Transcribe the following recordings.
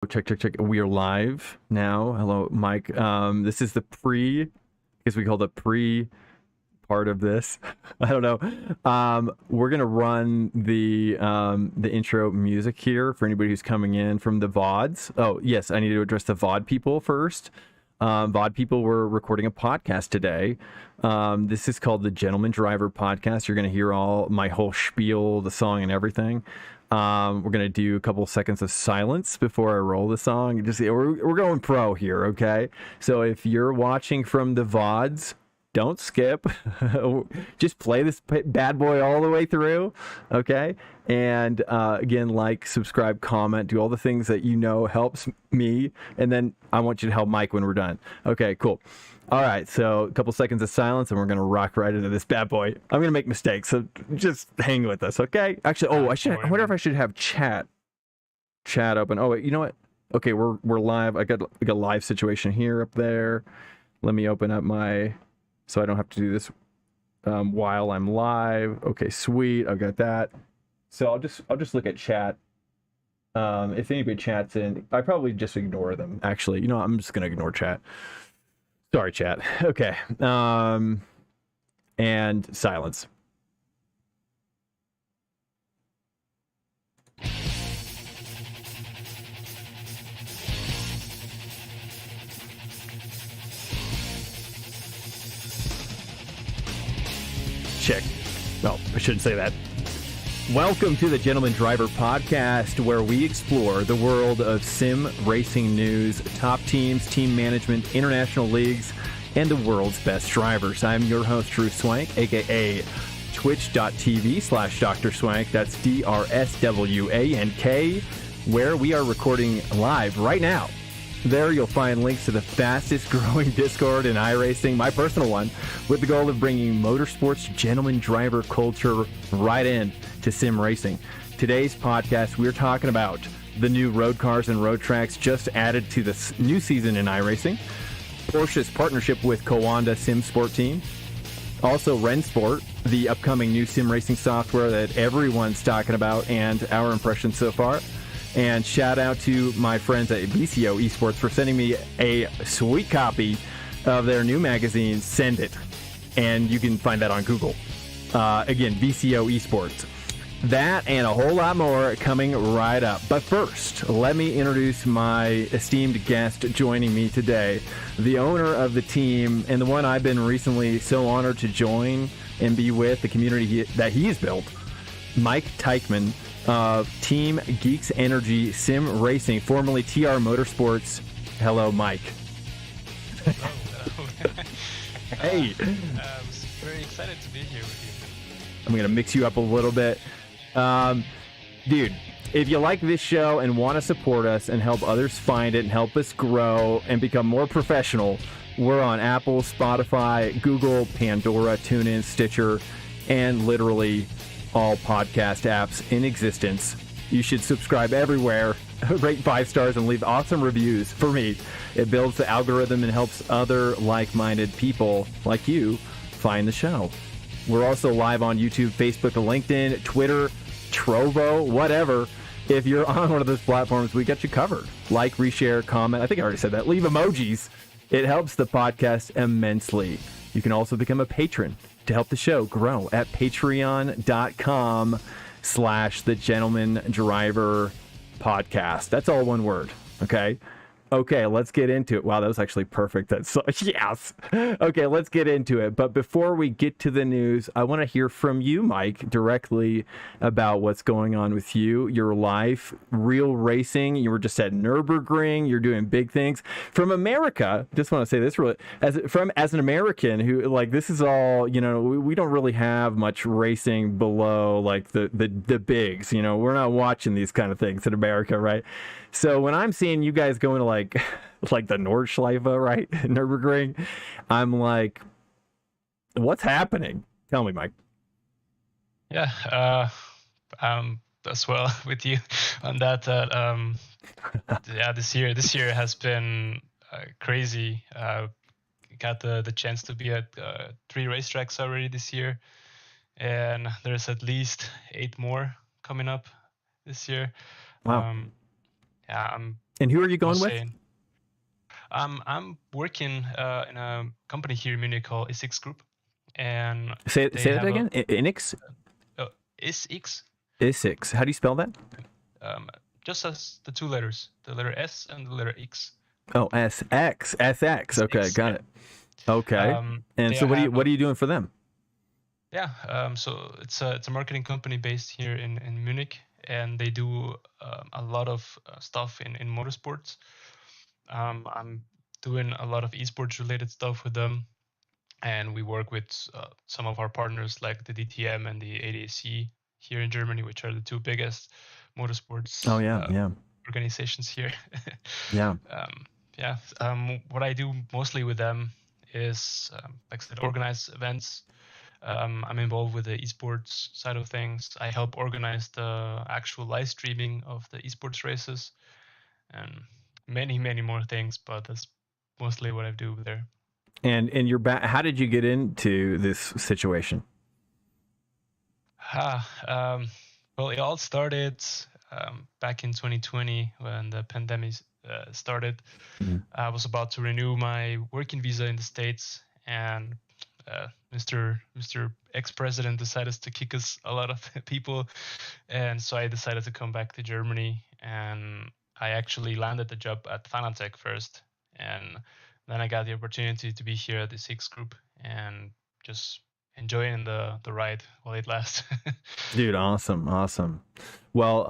Check, check, check. We are live now. Hello, Mike. This is the I guess we call the pre part of this. I don't know. We're gonna run the intro music here for anybody who's coming in from the VODs. Oh, yes, I need to address the VOD people first. VOD people, we're recording a podcast today. This is called the Gentleman Driver Podcast. You're gonna hear all my whole spiel, the song, and everything. We're going to do a couple seconds of silence before I roll the song. Just we're going pro here, okay? So if you're watching from the VODs, don't skip. Just play this bad boy all the way through, okay? And again, like, subscribe, comment, do all the things that you know helps me. And then I want you to help Mike when we're done. Okay, cool. All right, so a couple seconds of silence, and we're gonna rock right into this bad boy. I'm gonna make mistakes, so just hang with us, okay? Actually, I wonder if I should have chat open. Oh wait, you know what? Okay, we're live. I got a live situation here up there. Let me open up so I don't have to do this while I'm live. Okay, sweet. I got that. So I'll just look at chat. If anybody chats in, I probably just ignore them. Actually, I'm just gonna ignore chat. Sorry, chat. Okay. And silence. Check. No, I shouldn't say that. Welcome to the Gentleman Driver Podcast, where we explore the world of sim racing news, top teams, team management, international leagues, and the world's best drivers. I'm your host, Drew Swank, aka twitch.tv/Dr. Swank. That's DRSWANK, where we are recording live right now. There you'll find links to the fastest growing Discord in iRacing, my personal one, with the goal of bringing motorsports gentleman driver culture right in to sim racing. Today's podcast, we're talking about the new road cars and road tracks just added to this new season in iRacing, Porsche's partnership with Coanda Simport Team, also Rennesport, the upcoming new sim racing software that everyone's talking about, and our impressions so far. And shout out to my friends at VCO Esports for sending me a sweet copy of their new magazine, Send It. And you can find that on Google. Again, VCO Esports. That and a whole lot more coming right up. But first, let me introduce my esteemed guest joining me today, the owner of the team, and the one I've been recently so honored to join and be with, the community that he has built, Mike Teichmann of Team Geekz Energy Sim Racing, formerly TR Motorsports. Hello, Mike. Hello. Hey. I'm very excited to be here with you. I'm going to mix you up a little bit. Dude, if you like this show and want to support us and help others find it and help us grow and become more professional, we're on Apple, Spotify, Google, Pandora, TuneIn, Stitcher, and literally all podcast apps in existence. You should subscribe everywhere, rate 5 stars, and leave awesome reviews. For me, it builds the algorithm and helps other like-minded people like you find the show. We're also live on YouTube, Facebook, LinkedIn, Twitter, Trovo, whatever. If you're on one of those platforms, we got you covered. Like, reshare, comment. I think I already said that. Leave emojis. It helps the podcast immensely. You can also become a patron to help the show grow at patreon.com/the Gentleman Driver Podcast. That's all one word. Okay, let's get into it. Wow, that was actually perfect. That's yes. Okay, let's get into it. But before we get to the news, I want to hear from you, Mike, directly about what's going on with you, your life, real racing. You were just at Nürburgring. You're doing big things from America. Just want to say this really, as an American who, like, this is all, we don't really have much racing below like the bigs. We're not watching these kind of things in America, right? So when I'm seeing you guys going to like the Nordschleife, right, Nürburgring, I'm like, what's happening? Tell me, Mike. Yeah, as well with you on that. Yeah, this year has been crazy. Got the chance to be at 3 racetracks already this year, and there's at least 8 more coming up this year. Wow. Yeah, I'm And who are you going with? Hussein. I'm working in a company here in Munich called ISX Group, and Say they that have again. Inix. ISX. ISX. How do you spell that? Just as the two letters, the letter S and the letter X. Oh, SX. Okay, got it. Okay. And so what are you doing for them? Yeah, so it's a marketing company based here in Munich, and they do a lot of stuff in motorsports. I'm doing a lot of esports related stuff with them, and we work with some of our partners like the DTM and the ADAC here in Germany, which are the two biggest motorsports organizations here. Yeah. What I do mostly with them is, like I said, organize events. I'm involved with the esports side of things. I help organize the actual live streaming of the esports races, and many more things. But that's mostly what I do there. And how did you get into this situation? Well, it all started back in 2020 when the pandemic started. Mm-hmm. I was about to renew my working visa in the States, and Mr. ex-president decided to kick us a lot of people, and so I decided to come back to Germany, and I actually landed the job at Fanatec first, and then I got the opportunity to be here at the Six Group and just enjoying the ride while it lasts. Dude, awesome. Well,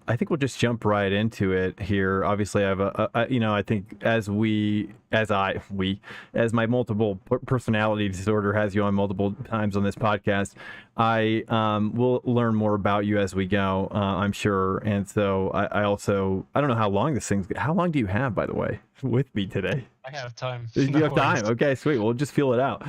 I think we'll just jump right into it here. Obviously, I have I think as my multiple personality disorder has you on multiple times on this podcast, I will learn more about you as we go, I'm sure. And so I don't know how long how long do you have, by the way, with me today? I have time. You have time? Okay, sweet. We'll just feel it out.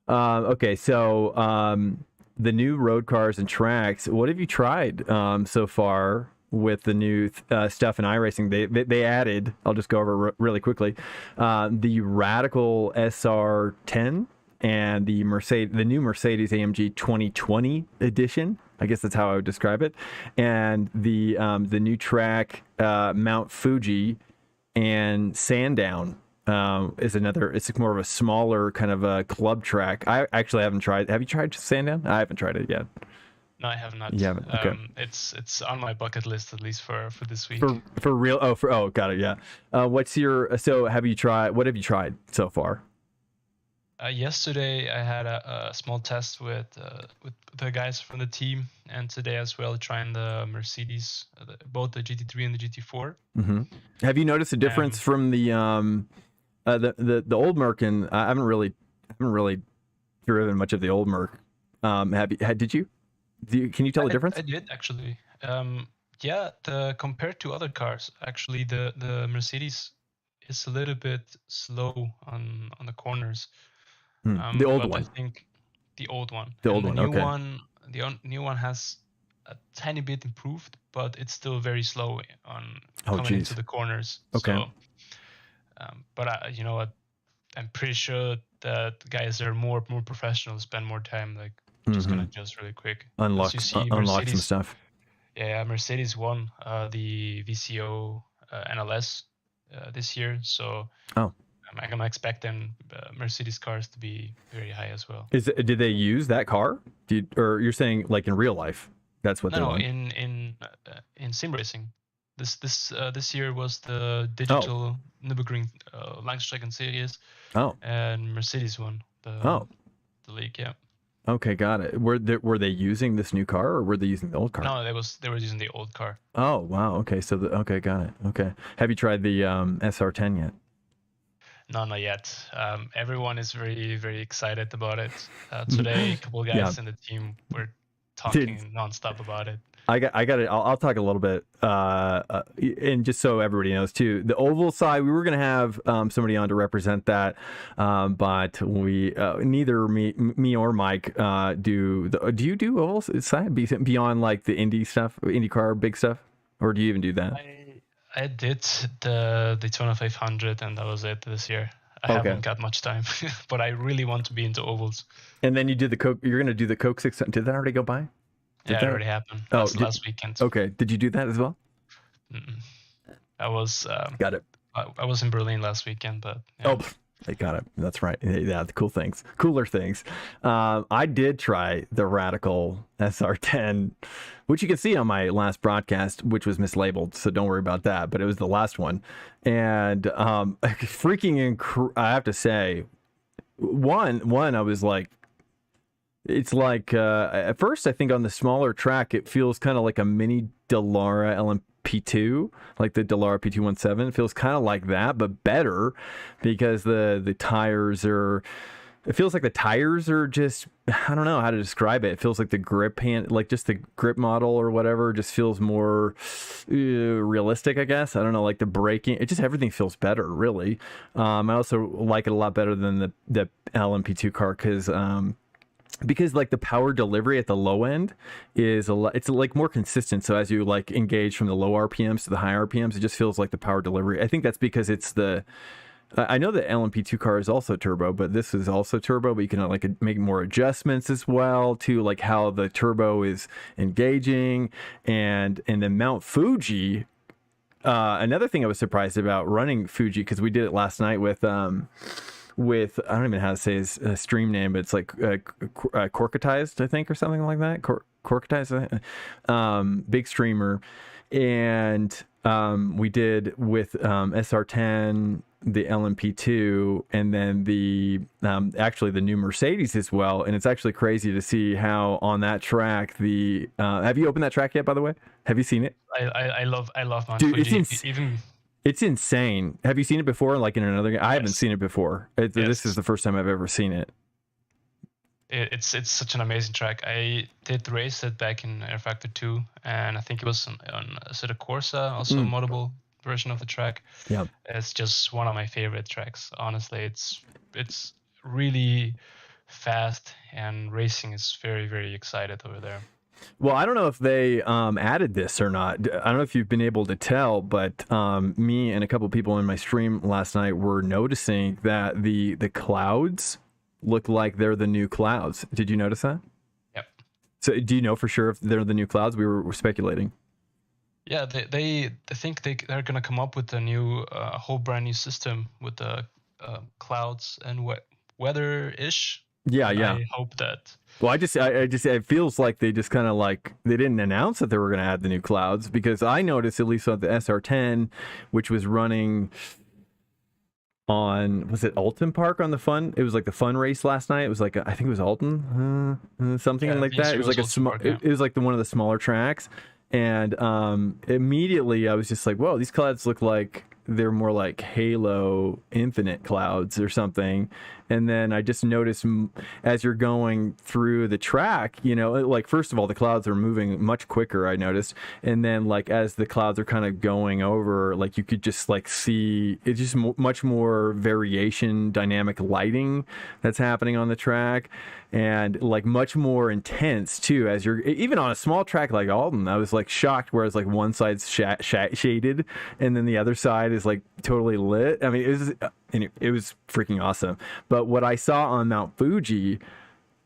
Okay, so the new road cars and tracks. What have you tried so far with the new stuff in iRacing? They added. I'll just go over really quickly. The Radical SR10 and the new Mercedes AMG 2020 edition. I guess that's how I would describe it. And the new track Mount Fuji and Sandown. It's more of a smaller kind of a club track. I actually haven't tried. Have you tried Sandown? I haven't tried it yet. No, I have not. You haven't? Okay. It's on my bucket list, at least for this week. For real? Oh, got it. Yeah. What have you tried so far? Yesterday I had a small test with the guys from the team, and today as well trying the Mercedes, both the GT3 and the GT4. Mm-hmm. Have you noticed a difference from the old Merc? And I haven't really driven much of the old Merc. Did you? Can you tell the difference? I did actually. Compared to other cars, actually the Mercedes is a little bit slow on the corners. The old one. I think the old one. The old one. Okay. The new one has a tiny bit improved, but it's still very slow on coming into the corners. Okay. So, but you know what? I'm pretty sure that guys that are more professional spend more time just gonna adjust really quick. Unlock some stuff. Yeah, Mercedes won the VCO NLS this year, so I'm expecting Mercedes cars to be very high as well. Did they use that car? Or you're saying like in real life? That's what they want? in Simracing. This year was the digital Nürburgring Langstrecken series. And Mercedes won the league. Yeah. Okay, got it. Were they using this new car, or were they using the old car? No, they were using the old car. Oh wow. Okay, so got it. Okay, have you tried the SR10 yet? No, not yet. Everyone is very, very excited about it. Today, a couple of guys in the team were talking nonstop about it. I got it. I'll talk a little bit, and just so everybody knows too, the oval side, we were gonna have somebody on to represent that, but we neither me or Mike do. Do you do oval side beyond like the IndyCar big stuff, or do you even do that? I did the Daytona 500, and that was it this year. I haven't got much time, but I really want to be into ovals. And then you did the Coke. You're gonna do the Coke 600. Did that already go by? It already happened. Last weekend. Okay. Did you do that as well? Mm-mm. I was Got it. I was in Berlin last weekend, but yeah. Oh, they got it. That's right. Yeah, the cooler things. I did try the Radical SR10, which you can see on my last broadcast, which was mislabeled, so don't worry about that. But it was the last one, and I have to say, one I was like, it's like at first I think on the smaller track it feels kind of like a mini Dallara LMP2, like the Dallara P217. It feels kind of like that, but better, because the tires are. It feels like the tires are just, I don't know how to describe it. It feels like the grip like just the grip model or whatever, just feels more realistic, I guess. I don't know, like the braking, it just, everything feels better, really. I also like it a lot better than the LMP2 car, because like the power delivery at the low end is it's like more consistent. So as you like engage from the low RPMs to the high RPMs, it just feels like the power delivery. I think that's because it's I know the LMP2 car is also turbo, but this is also turbo, but you can like make more adjustments as well to like how the turbo is engaging. And then Mount Fuji, another thing I was surprised about running Fuji, because we did it last night with I don't even know how to say his stream name, but it's like Corkatized, I think, or something like that. Corkatized, big streamer. And we did with SR10, the LMP2, and then the actually the new Mercedes as well. And it's actually crazy to see how on that track have you opened that track yet, by the way? Have you seen it? I love Mount Dude, Fuji. It's insane. Have you seen it before, like in another game? I haven't seen it before. This is the first time I've ever seen it. It's such an amazing track. I did race it back in Air Factor 2, and I think it was on Assetto Corsa, also a moddable version of the track. Yeah, it's just one of my favorite tracks. Honestly, it's really fast, and racing is very, very excited over there. Well, I don't know if they added this or not. I don't know if you've been able to tell, but me and a couple people in my stream last night were noticing that the clouds look like they're the new clouds. Did you notice that? Yep. So do you know for sure if they're the new clouds? We were speculating. Yeah, they think they're gonna come up with a new whole brand new system with the clouds and weather-ish. Yeah. I hope that. Well, I just it feels like they just kind of like they didn't announce that they were going to add the new clouds, because I noticed, at least on the SR10, which was running on, was it Alton Park on the fun? It was like the fun race last night. It was like I think it was Alton, something like that. It was like it was like one of the smaller tracks, and immediately I was just like, whoa, these clouds look like they're more like Halo Infinite clouds or something. And then I just noticed as you're going through the track, like first of all, the clouds are moving much quicker, I noticed. And then like as the clouds are kind of going over, like you could just like see it's just much more variation, dynamic lighting that's happening on the track, and like much more intense too. As you're even on a small track like Alton, I was like shocked, whereas like one side's shaded and then the other side is like totally lit. I mean, it was freaking awesome. But what I saw on Mount Fuji,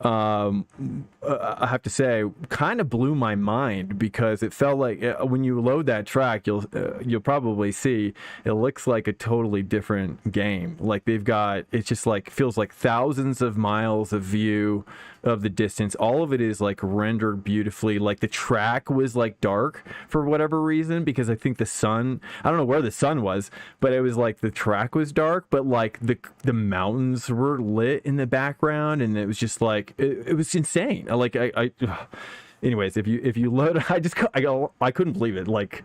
I have to say, kind of blew my mind, because it felt like when you load that track, you'll probably see it looks like a totally different game. Like it's just like feels like thousands of miles of view of the distance. All of it is like rendered beautifully. Like the track was like dark for whatever reason, because I think the sun, I don't know where the sun was, but it was like the track was dark, but like the mountains were lit in the background, and it was just like it was insane. Like anyways, if you load, I couldn't believe it. Like,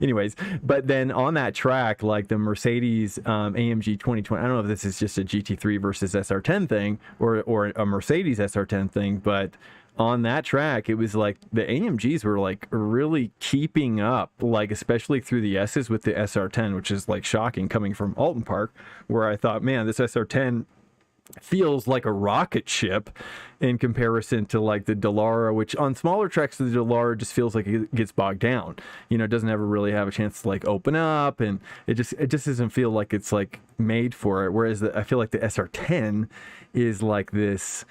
anyways, but then on that track, like the Mercedes AMG 2020, I don't know if this is just a GT3 versus SR10 thing or a Mercedes SR10 thing, but on that track, it was like the AMGs were like really keeping up, like especially through the S's with the SR10, which is like shocking coming from Alton Park, where I thought, man, this SR10 feels like a rocket ship in comparison to like the Dallara, which on smaller tracks the Dallara just feels like it gets bogged down. It doesn't ever really have a chance to like open up, and it just doesn't feel like it's like made for it. Whereas I feel like the SR10 is like this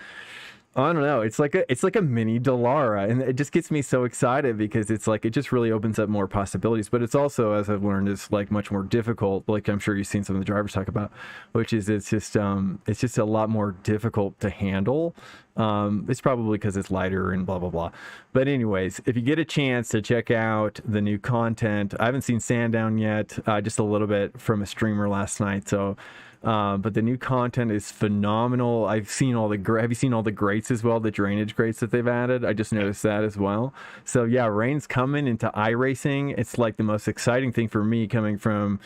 I don't know. It's like a mini Delara, and it just gets me so excited because it's like it just really opens up more possibilities. But it's also, as I've learned, it's like much more difficult. Like I'm sure you've seen some of the drivers talk about, which is it's just a lot more difficult to handle. It's probably because it's lighter and blah blah blah. But anyways, if you get a chance to check out the new content, I haven't seen Sandown yet, just a little bit from a streamer last night. So. But the new content is phenomenal. Have you seen all the grates as well? The drainage grates that they've added. I just noticed that as well. So yeah, rain's coming into iRacing. It's like the most exciting thing for me coming from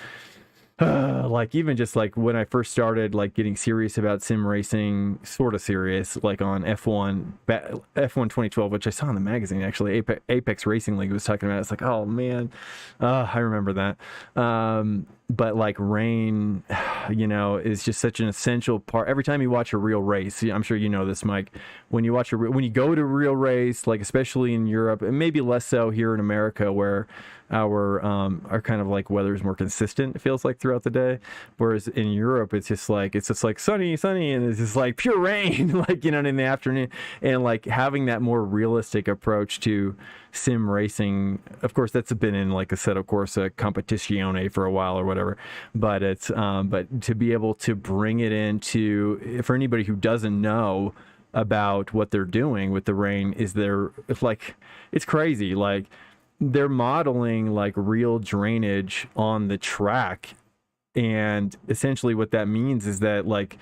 like even just like when I first started like getting serious about sim racing, sort of serious, like on F1 2012, which I saw in the magazine actually. Apex Racing League was talking about it. It's like, oh man, I remember that. But like rain, you know, is just such an essential part. Every time you watch a real race, I'm sure you know this, Mike. When you go to a real race, like especially in Europe, and maybe less so here in America, where our kind of like weather is more consistent, it feels like throughout the day. Whereas in Europe, it's just like sunny, and it's just like pure rain, like, you know, in the afternoon. And like having that more realistic approach to sim racing, of course, that's been in like a set of course a competizione for a while or whatever. But it's but to be able to bring it into, for anybody who doesn't know about what they're doing with the rain, it's crazy. Like they're modeling like real drainage on the track, and essentially what that means is that like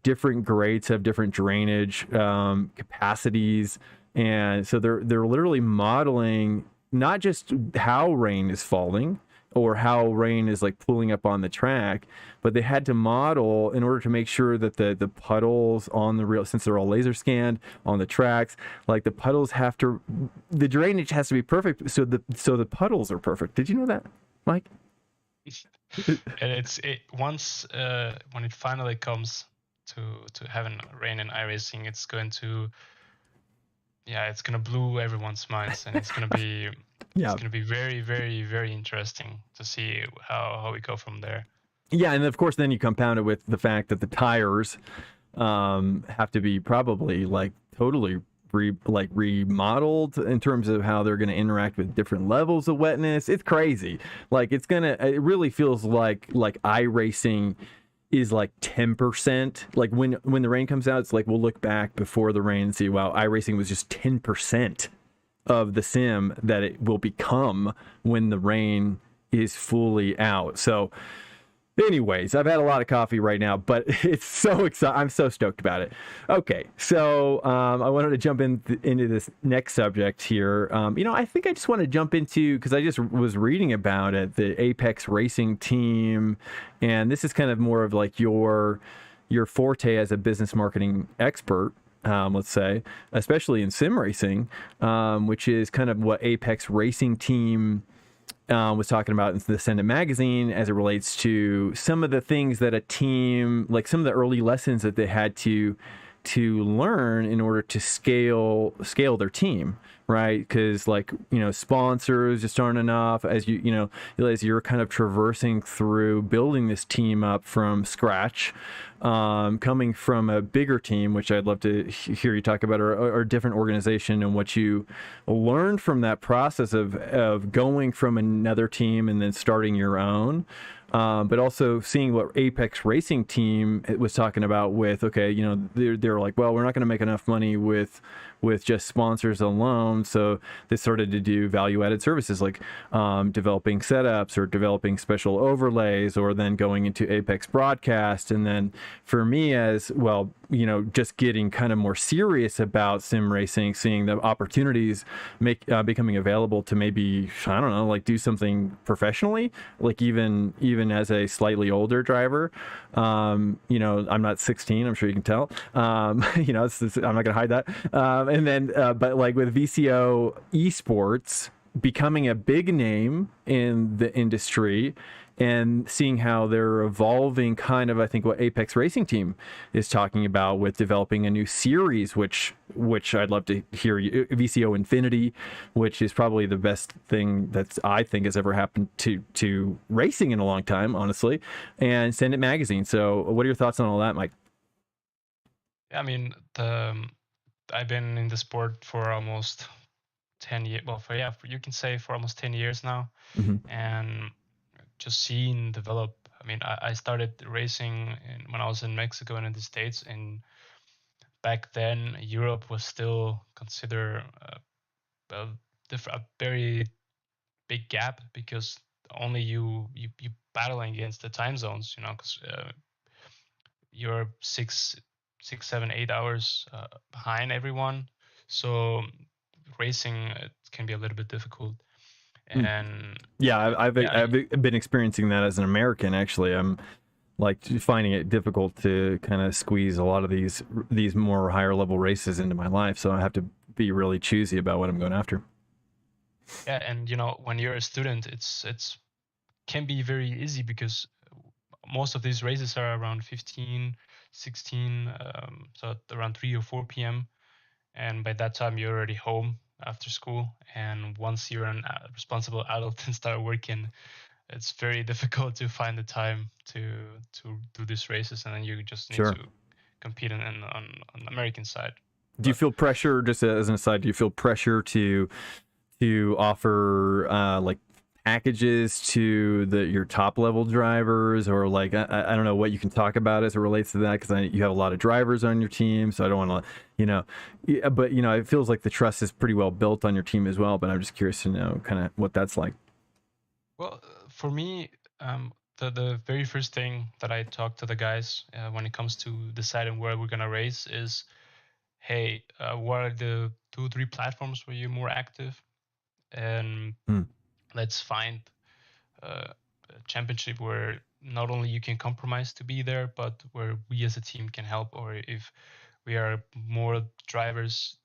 different grades have different drainage capacities, and so they're literally modeling not just how rain is falling or how rain is like pulling up on the track, but they had to model in order to make sure that the puddles on the real, since they're all laser scanned on the tracks, like the drainage has to be perfect, so the puddles are perfect. Did you know that, Mike? And once when it finally comes to having rain in iRacing, it's going to blow everyone's minds, and it's going to be Yeah. It's going to be very, very, very interesting to see how we go from there. Yeah, and of course, then you compound it with the fact that the tires have to be probably like totally remodeled in terms of how they're going to interact with different levels of wetness. It's crazy. Like it really feels like iRacing is like 10%. Like when the rain comes out, it's like we'll look back before the rain and see, wow, iRacing was just 10% of the sim that it will become when the rain is fully out. So anyways, I've had a lot of coffee right now, but it's so exciting. I'm so stoked about it. Okay, so I wanted to jump into this next subject here. I think I just want to jump into, because I just was reading about it, the Apex Racing Team, and this is kind of more of like your forte as a business marketing expert. Let's say, especially in sim racing, which is kind of what Apex Racing Team was talking about in the Send It magazine as it relates to some of the things that a team, like some of the early lessons that they had to learn in order to scale their team, right? Because like, sponsors just aren't enough as as you're kind of traversing through building this team up from scratch, coming from a bigger team, which I'd love to hear you talk about, or a different organization, and what you learned from that process of going from another team and then starting your own. But also seeing what Apex Racing Team was talking about with, okay, they're like, well, we're not going to make enough money with just sponsors alone. So they started to do value-added services like developing setups or developing special overlays, or then going into Apex Broadcast. And then for me as well, just getting kind of more serious about sim racing, seeing the opportunities becoming available to maybe, I don't know, like do something professionally, like even as a slightly older driver. I'm not 16, I'm sure you can tell. I'm not going to hide that. And then, but like with VCO Esports becoming a big name in the industry, and seeing how they're evolving, kind of, I think what Apex Racing Team is talking about with developing a new series, which I'd love to hear you, VCO Infinity, which is probably the best thing that I think has ever happened to racing in a long time, honestly, and Send It magazine. So what are your thoughts on all that, Mike? I mean, the I've been in the sport for almost 10 years. Well, you can say for almost 10 years now, and just seeing develop. I mean, I started racing when I was in Mexico and in the States, and back then Europe was still considered a very big gap, because only you battling against the time zones, because you're 7, 8 hours behind everyone. So racing, it can be a little bit difficult. And yeah, I've yeah, been experiencing that as an American. Actually, I'm like finding it difficult to kind of squeeze a lot of these more higher level races into my life. So I have to be really choosy about what I'm going after. yeah, and when you're a student, it's can be very easy, because most of these races are around 15, 16, so around 3 or 4 p.m. And by that time you're already home after school. And once you're a responsible adult and start working, it's very difficult to find the time to do these races, and then you just need to compete on the American side. Do you feel pressure, just as an aside, do you feel pressure to offer like packages to your top level drivers, or like I don't know what you can talk about as it relates to that, because you have a lot of drivers on your team, so I don't want to, but it feels like the trust is pretty well built on your team as well. But I'm just curious to know kind of what that's like. Well, for me, the very first thing that I talk to the guys when it comes to deciding where we're gonna race is, hey, what are the 2 or 3 platforms where you're more active, and let's find a championship where not only you can compromise to be there, but where we as a team can help. Or if we are more drivers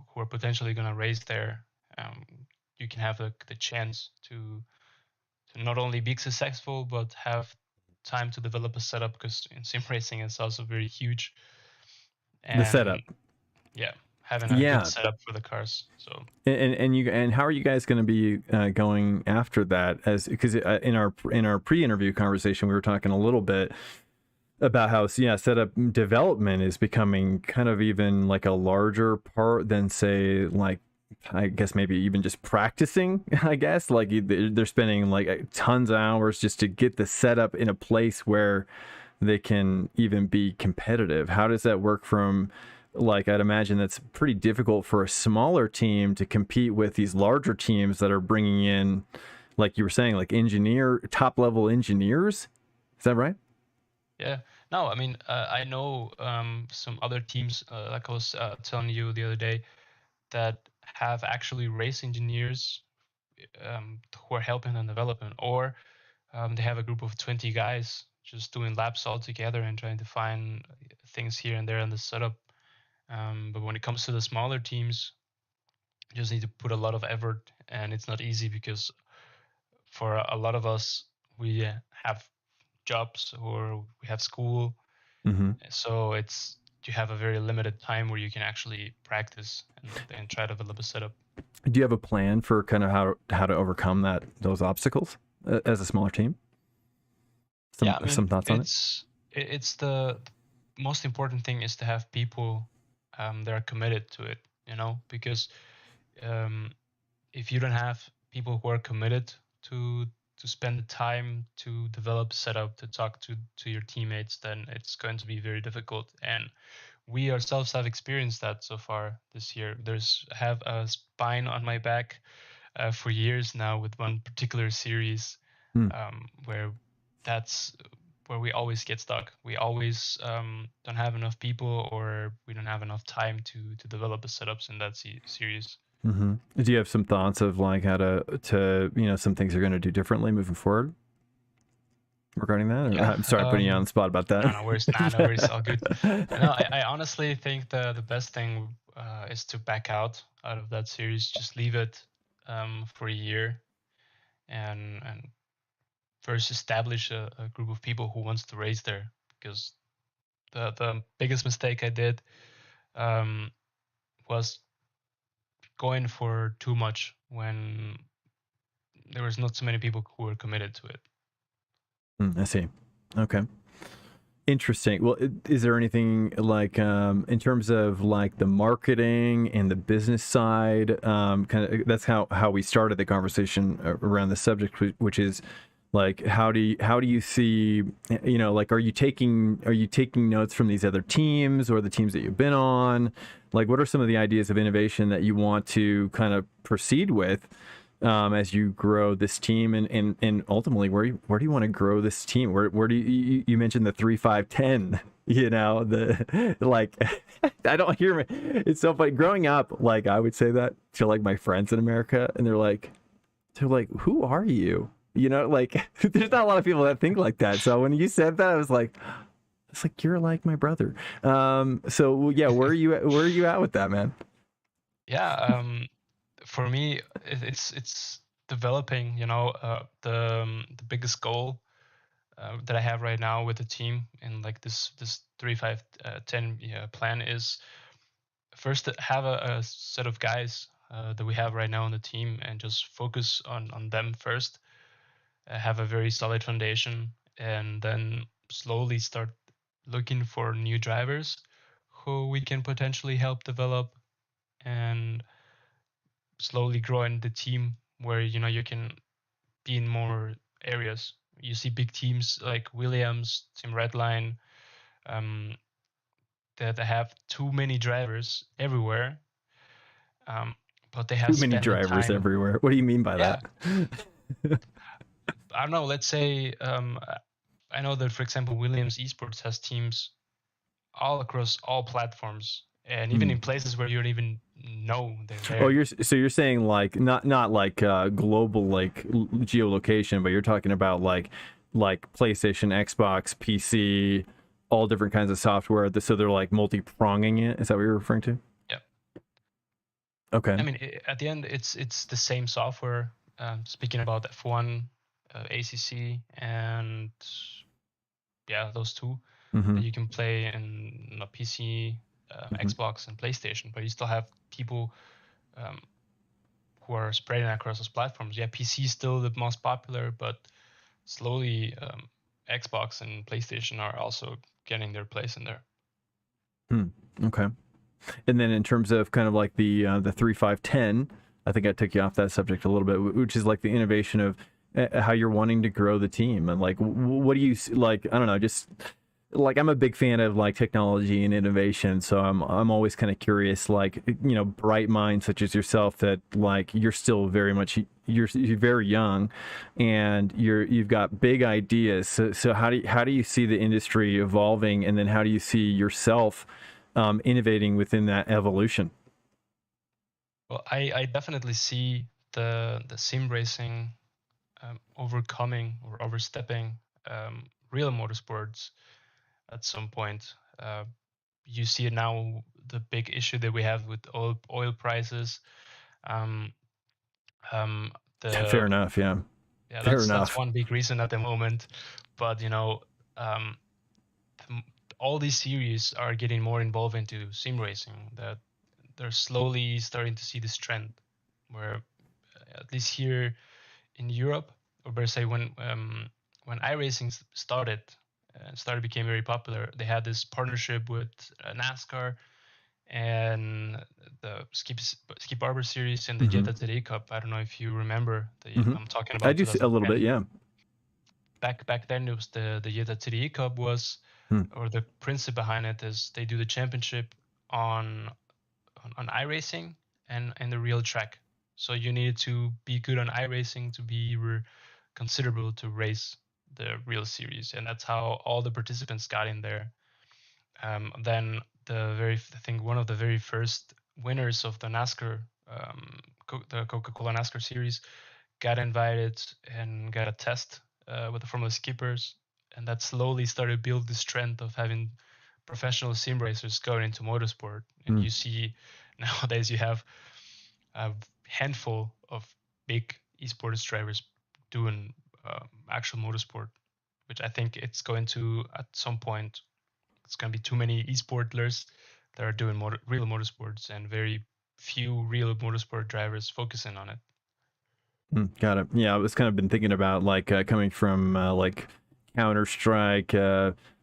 who are potentially going to race there, you can have the chance to not only be successful, but have time to develop a setup, because in sim racing it's also very huge. And The setup. Yeah, having a good setup for the cars. So and how are you guys going to be going after that? Because in our pre-interview conversation we were talking a little bit about how setup development is becoming kind of even like a larger part than, say, like I guess maybe even just practicing. I guess like they're spending like tons of hours just to get the setup in a place where they can even be competitive. How does that work from, like, I'd imagine that's pretty difficult for a smaller team to compete with these larger teams that are bringing in, like you were saying, like top level engineers. Is that right? Yeah. No, I mean, I know some other teams, like I was telling you the other day, that have actually race engineers who are helping them development, or they have a group of 20 guys just doing laps all together and trying to find things here and there in the setup. But when it comes to the smaller teams, you just need to put a lot of effort, and it's not easy, because for a lot of us, we have jobs or we have school. So you have a very limited time where you can actually practice and try to develop a setup. Do you have a plan for kind of how to overcome those obstacles as a smaller team? Some thoughts on it? It's the most important thing is to have people that are committed to it, because if you don't have people who are committed to spend the time to develop setup, to talk to your teammates, then it's going to be very difficult. And we ourselves have experienced that so far this year. Have a spine on my back for years now with one particular series, where that's where we always get stuck. We always don't have enough people, or we don't have enough time to develop the setups in that series. Do you have some thoughts of like how to some things you're going to do differently moving forward regarding that? Yeah, I'm sorry putting you on the spot about that. No worries, all good. No, I honestly think the best thing is to back out of that series. Just leave it for a year, and first establish a group of people who wants to race there. Because the biggest mistake I did was going for too much when there was not so many people who were committed to it. I see. Okay. Interesting. Well, is there anything like in terms of like the marketing and the business side? Kind of that's how we started the conversation around the subject, which is like how do you see, you know, like are you taking notes from these other teams or the teams that you've been on? Like, what are some of the ideas of innovation that you want to kind of proceed with? As you grow this team, and ultimately where do you want to grow this team? Where do you mentioned the 3-5-10, you know, the like I don't hear me. It's so funny growing up, like I would say that to like my friends in America, and they're like who are you, you know, like there's not a lot of people that think like that. So when you said that, I was like, it's like you're like my brother. So yeah, where are you at with that, man? Yeah, for me, it's developing. You know, the biggest goal that I have right now with the team in like this 3-5-10 plan is first to have a set of guys that we have right now on the team and just focus on them first, have a very solid foundation, and then slowly start looking for new drivers who we can potentially help develop and slowly growing the team where you know you can be in more areas. You see big teams like Williams, Team Redline, um, that have too many drivers everywhere, um, but they have Too many spent the drivers time. everywhere. What do you mean by Yeah, that? I don't know. Let's say I know that, for example, Williams Esports has teams all across all platforms, and even in places where you don't even know they're Oh, there. you're saying like not like global like geolocation, but you're talking about like PlayStation, Xbox, PC, all different kinds of software. So they're like multi-pronging it. Is that what you're referring to? Yeah, Okay. I mean, at the end, it's the same software. Speaking about F1, ACC, and yeah, those two Mm-hmm. that you can play in a PC, Mm-hmm. Xbox, and PlayStation, but you still have people um, who are spreading across those platforms. Yeah, PC is still the most popular, but slowly Xbox and PlayStation are also getting their place in there. Okay. And then in terms of kind of like the 3-5-10, I think I took you off that subject a little bit, which is like the innovation of how you're wanting to grow the team and like what do you like? I don't know, just like I'm a big fan of like technology and innovation, so I'm always kind of curious, like you know, bright minds such as yourself that like you're still very much you're very young, and you've got big ideas. So how do you see the industry evolving, and then how do you see yourself innovating within that evolution? Well, I definitely see the sim racing overcoming or overstepping real motorsports at some point. You see it now, the big issue that we have with oil prices. Um, um, Fair the enough. Yeah. yeah, Fair that's enough. one big reason at the moment. But you know, um, th- all these series are getting more involved into sim racing. That they're slowly starting to see this trend, where at least here in Europe, or better say when iRacing started became very popular, they had this partnership with NASCAR and the Skip Barber series and the Mm-hmm. Jetta TD Cup. I don't know if you remember. Mm-hmm. I'm talking I about do see a little bit. 2010. Yeah. Back then, it was the Jetta TD Cup was, Hmm. or the principle behind it is they do the championship on on iRacing and the real track. So you needed to be good on iRacing to be considerable to race the real series, and that's how all the participants got in there. Then I think one of the very first winners of the NASCAR, the Coca-Cola NASCAR series, got invited and got a test with the Formula skippers, and that slowly started build this trend of having professional sim racers going into motorsport. And Hmm. you see nowadays you have a handful of big esports drivers doing actual motorsport, which I think it's going to at some point it's going to be too many esportlers that are doing real motorsports and very few real motorsport drivers focusing on it. Got it. Yeah, I was kind of been thinking about like coming from like Counter Strike,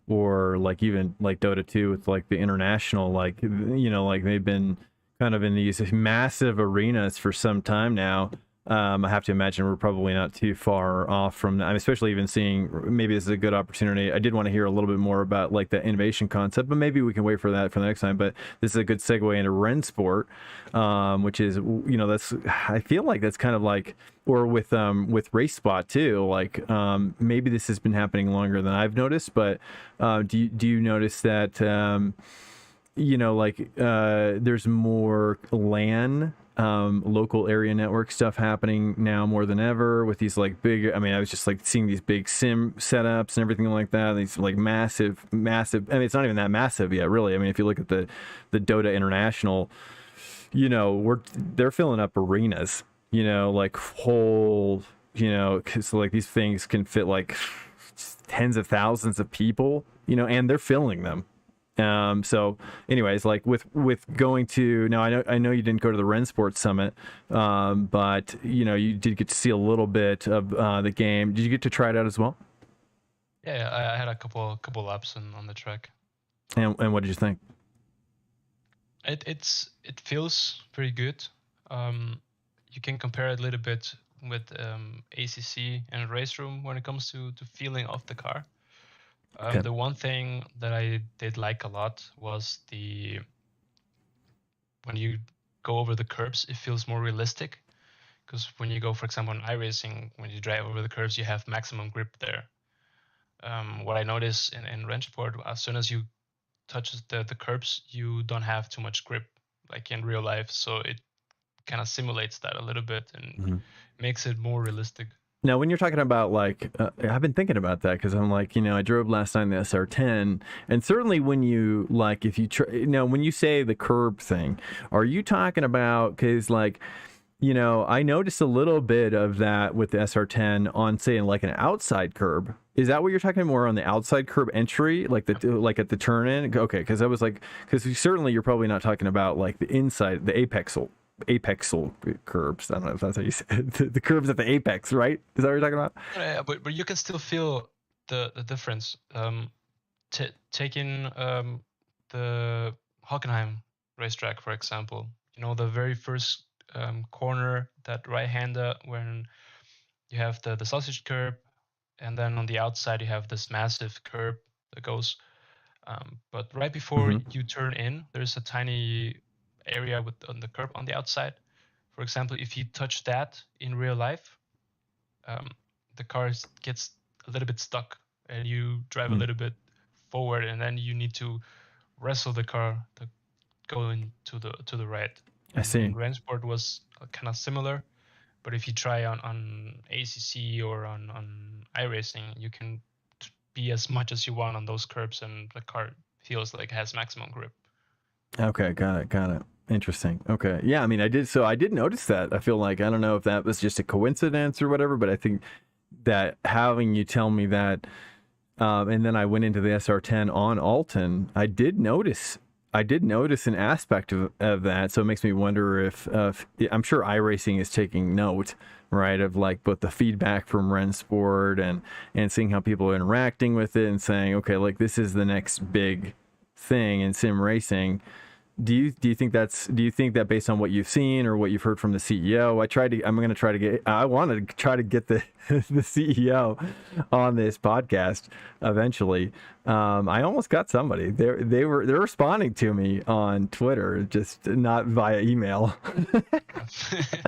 or like even like Dota 2 with like the international, like like they've been kind of in these massive arenas for some time now. I have to imagine we're probably not too far off from that. I'm especially even seeing maybe this is a good opportunity. I did want to hear a little bit more about like the innovation concept, but maybe we can wait for that for the next time. But this is a good segue into Rennesport, which is that's I feel like that's kind of like or with Race Spot too. Like maybe this has been happening longer than I've noticed, but do you notice that there's more LAN local area network stuff happening now more than ever with these like big, I mean, I was just like seeing these big sim setups and everything like that, these like massive I mean, it's not even that massive yet, really. I mean, if you look at the Dota International, they're filling up arenas, like whole, because like these things can fit like tens of thousands of people, and they're filling them. So anyways, like with going to now, I know you didn't go to the Rennesport Summit, but you did get to see a little bit of the game. Did you get to try it out as well? Yeah, I had a couple laps on the track. And what did you think? It feels pretty good. You can compare it a little bit with ACC and Race Room when it comes to feeling of the car. Okay. The one thing that I did like a lot was when you go over the curbs, it feels more realistic. Because when you go, for example, on iRacing, when you drive over the curbs, you have maximum grip there. What I notice in Rennsport, as soon as you touch the curbs, you don't have too much grip like in real life. So it kind of simulates that a little bit and makes it more realistic. Now, when you're talking about like, I've been thinking about that because I'm like, I drove last night in the SR10, and certainly when you like, if you when you say the curb thing, are you talking about because like, I noticed a little bit of that with the SR10 on say like an outside curb. Is that what you're talking more on the outside curb entry, like like at the turn in? Okay, because I was like, because certainly you're probably not talking about like the inside, the apexal curbs. I don't know if that's how you say it. The curbs at the apex, right? Is that what you're talking about? Yeah, but you can still feel the difference. Taking the Hockenheim racetrack, for example, the very first corner, that right-hander, when you have the sausage curb, and then on the outside you have this massive curb that goes. But right before you turn in, there's a tiny area on the curb on the outside. For example, if you touch that in real life, the car gets a little bit stuck, and you drive a little bit forward, and then you need to wrestle the car to go into to the right. I see. And Rennsport was kind of similar, but if you try on ACC or on iRacing, you can be as much as you want on those curbs, and the car feels like it has maximum grip. Okay, got it. Interesting. Okay. Yeah, I mean, I did notice that. I feel like, I don't know if that was just a coincidence or whatever, but I think that having you tell me that, and then I went into the SR10 on Alton, I did notice an aspect of that. So it makes me wonder if I'm sure iRacing is taking note, right, of like both the feedback from Rennsport and seeing how people are interacting with it and saying, okay, like this is the next big thing in sim racing. Do you think that based on what you've seen or what you've heard from the CEO? I want to try to get the the CEO on this podcast eventually. I almost got somebody. They're responding to me on Twitter, just not via email.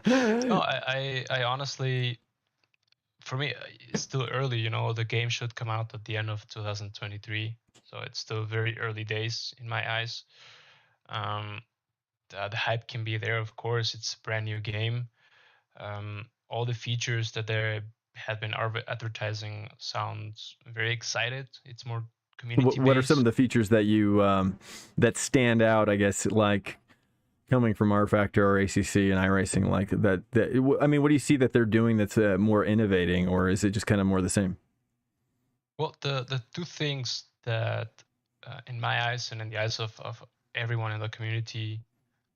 No, I honestly, for me, it's still early. The game should come out at the end of 2023, so it's still very early days in my eyes. The hype can be there, of course. It's a brand new game. All the features that they had been advertising sounds very excited. It's more community based. What are some of the features that you that stand out, I guess, like coming from R Factor or ACC and iRacing, like that? I mean, what do you see that they're doing that's more innovating, or is it just kind of more the same? Well, the two things that, in my eyes and in the eyes of everyone in the community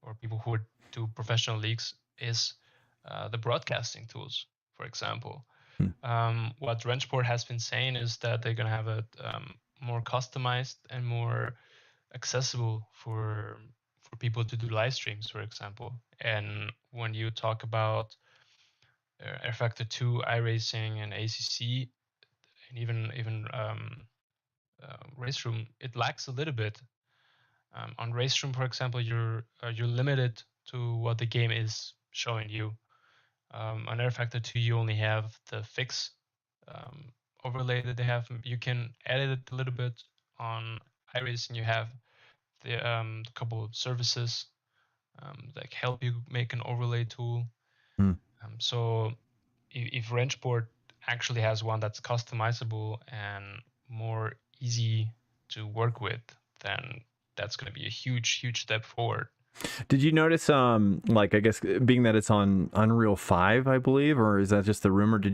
or people who do professional leagues, is the broadcasting tools, for example. What Rennsport has been saying is that they're going to have a more customized and more accessible for people to do live streams, for example. And when you talk about Air Factor 2, iRacing, and ACC, and even Race Room, it lacks a little bit. On Race Room, for example, you're limited to what the game is showing you. On Air Factor 2, you only have the fix overlay that they have. You can edit it a little bit. On iRacing, you have the couple of services that help you make an overlay tool. So if Rennesport actually has one that's customizable and more easy to work with, then that's going to be a huge step forward. Did you notice like, I guess being that it's on Unreal 5, I believe, or is that just the rumor? Do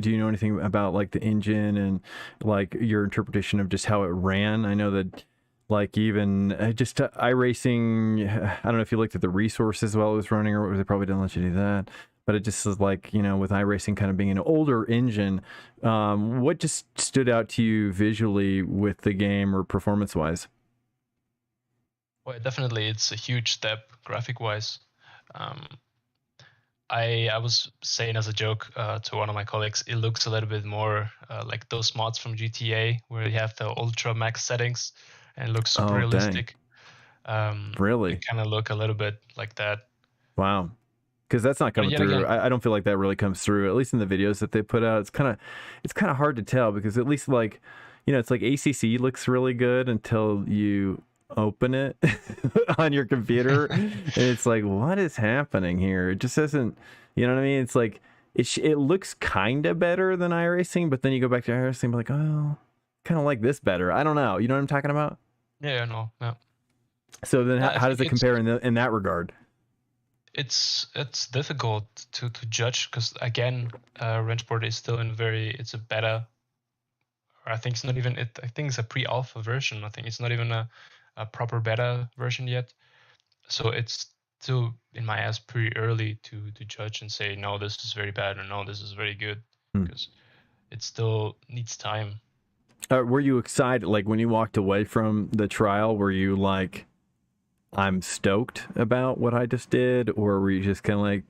you know anything about like the engine and like your interpretation of just how it ran? I know that like even just iRacing, I don't know if you looked at the resources while it was running, or they probably didn't let you do that. But it just is like, you know, with iRacing kind of being an older engine, what just stood out to you visually with the game or performance wise? Well, definitely, it's a huge step graphic wise. I was saying as a joke to one of my colleagues, it looks a little bit more like those mods from GTA where you have the ultra max settings and it looks super realistic. Really? It kind of look a little bit like that. Wow. Because that's not coming through. I don't feel like that really comes through, at least in the videos that they put out. It's kind of hard to tell, because at least like, you know, it's like ACC looks really good until you open it on your computer. And it's like, what is happening here? It just doesn't, you know what I mean? It's like, it looks kind of better than iRacing, but then you go back to iRacing and be like, oh, kind of like this better. I don't know. You know what I'm talking about? Yeah, no. So then how does it compare in that regard? It's difficult to judge, because again, Rennesport is still it's a beta. Or I think it's not even I think it's a pre-alpha version. I think it's not even a proper beta version yet. So it's still, in my eyes, pretty early to judge and say, no, this is very bad, or no, this is very good, because it still needs time. Were you excited, like when you walked away from the trial, were you like, I'm stoked about what I just did, or were you just kind of like,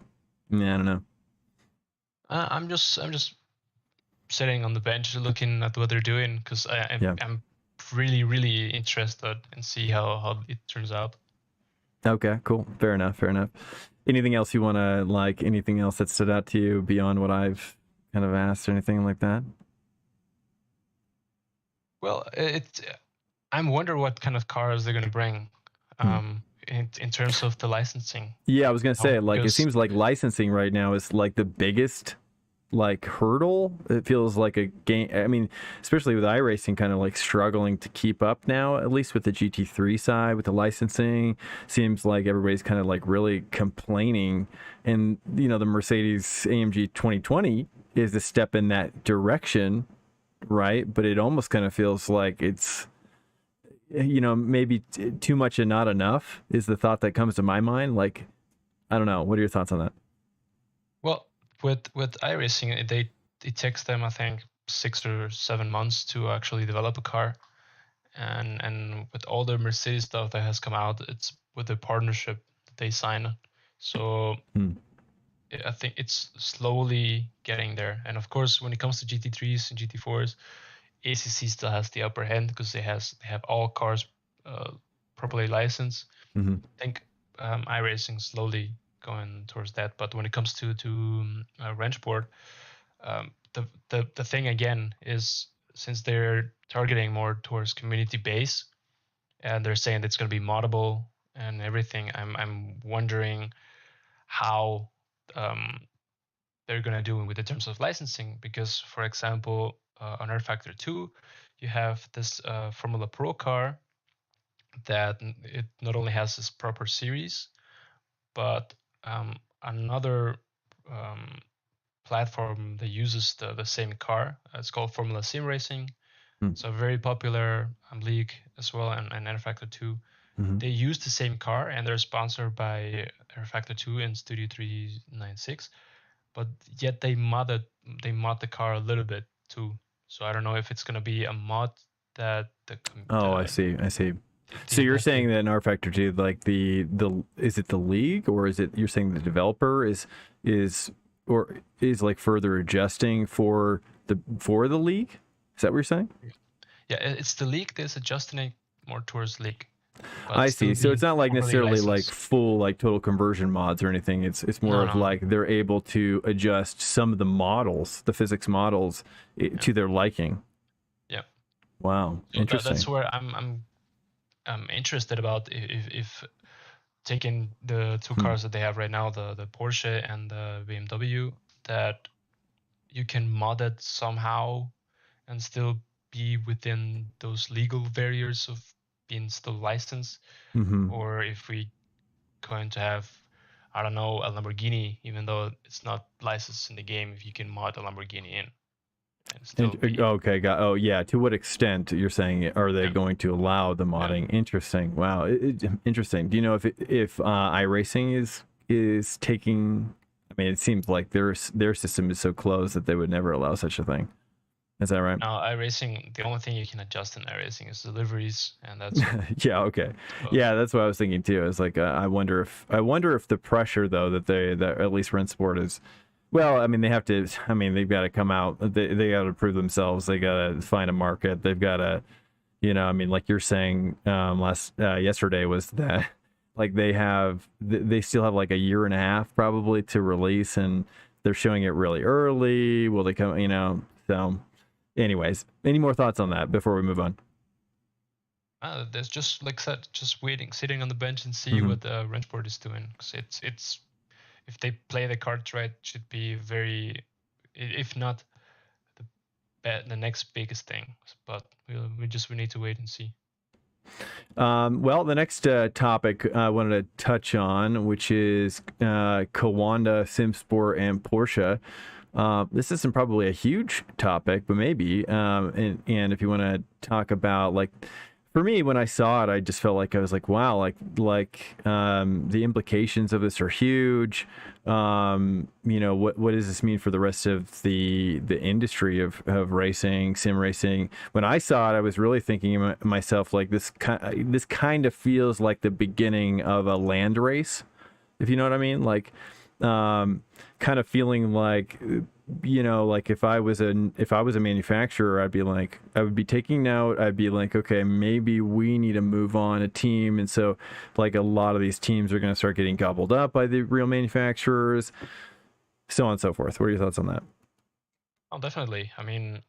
I don't know? I'm just sitting on the bench looking at what they're doing, because I'm really interested and see how it turns out. Okay, cool. Fair enough. Anything else you want to, like, anything else that stood out to you beyond what I've kind of asked, or anything like that? Well, I'm wondering what kind of cars they're going to bring in terms of the licensing. Yeah, I was going to say, like, it seems like licensing right now is like the biggest like hurdle. It feels like a game. I mean, especially with iRacing kind of like struggling to keep up now, at least with the GT3 side, with the licensing. Seems like everybody's kind of like really complaining. And, you know, the Mercedes AMG 2020 is a step in that direction, right? But it almost kind of feels like it's, you know, maybe too much and not enough is the thought that comes to my mind. Like, I don't know. What are your thoughts on that? Well, with iRacing, it takes them, I think, 6 or 7 months to actually develop a car, and with all the Mercedes stuff that has come out, it's with the partnership that they sign. So I think it's slowly getting there. And of course, when it comes to GT3s and GT4s, ACC still has the upper hand, because they have all cars properly licensed. I think iRacing slowly going towards that. But when it comes to Rennesport, the thing again is, since they're targeting more towards community base, and they're saying it's going to be moddable and everything, I'm wondering how they're going to do with the terms of licensing. Because, for example, on Air Factor 2, you have this Formula Pro car that it not only has this proper series, but another platform that uses the same car. It's called Formula Simracing. It's a very popular league as well, and Air Factor 2. They use the same car, and they're sponsored by Air Factor 2 and Studio 396. But yet they mod the car a little bit too. So I don't know if it's going to be a mod that I see. So team you're that saying that in R Factor 2, like the is it the league, or is it you're saying the developer is like further adjusting for the league? Is that what you're saying? yeah, it's the league that's adjusting more towards league, I but see. still So being it's not like properly necessarily like licensed. full like total conversion mods or anything. It's more No, of no. like they're able to adjust some of the models, the physics models, to their liking. Yeah. Wow, So interesting. that's where I'm interested about if taking the two cars that they have right now, the Porsche and the BMW, that you can mod it somehow and still be within those legal barriers of being still licensed, or if we going to have, I don't know, a Lamborghini, even though it's not licensed in the game, if you can mod a Lamborghini in and still be. Okay, oh yeah. To what extent you're saying are they going to allow the modding? Interesting. Wow, interesting. Do you know if iRacing is taking? I mean, it seems like their system is so closed that they would never allow such a thing. Is that right? Now, iRacing, the only thing you can adjust in iRacing is deliveries, and that's it. Yeah. Okay. Yeah, that's what I was thinking too. It's like I wonder if the pressure though that at least Rennesport is. Well, I mean, they have to. I mean, they've got to come out. They got to prove themselves. They got to find a market. They've got to, I mean, like you're saying yesterday was that like they still have like a year and a half probably to release, and they're showing it really early. Will they come? So. Anyways, any more thoughts on that before we move on? There's just like said, just waiting, sitting on the bench and see what Rennesport is doing. Because it's if they play the cards right, it should be very, if not the next biggest thing. But we need to wait and see. Well, the next topic I wanted to touch on, which is Coanda Simport and Porsche. This isn't probably a huge topic, but maybe. And if you want to talk about like, for me, when I saw it, I just felt like I was like, wow, the implications of this are huge. What does this mean for the rest of the industry of racing, sim racing? When I saw it, I was really thinking to myself like this kind of feels like the beginning of a land race, if you know what I mean, like. Kind of feeling like, like if I was a manufacturer, I would be taking note. I'd be like, okay, maybe we need to move on a team. And so like a lot of these teams are going to start getting gobbled up by the real manufacturers, so on and so forth. What are your thoughts on that? Oh, definitely. I mean,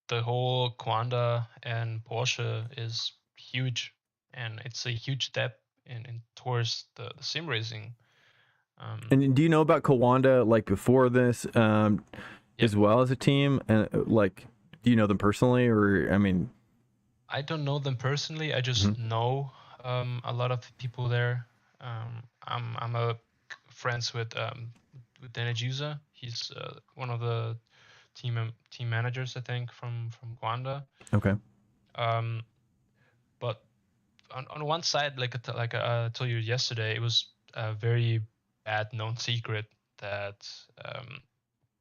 the whole Coanda and Porsche is huge, and it's a huge step in towards the sim racing. And do you know about Coanda like before this, as well as a team? And like, do you know them personally, or I mean? I don't know them personally. I just know a lot of people there. I'm friends with Dennis User. He's one of the team managers, I think, from Coanda. Okay. But on one side, like I told you yesterday, it was a very bad known secret that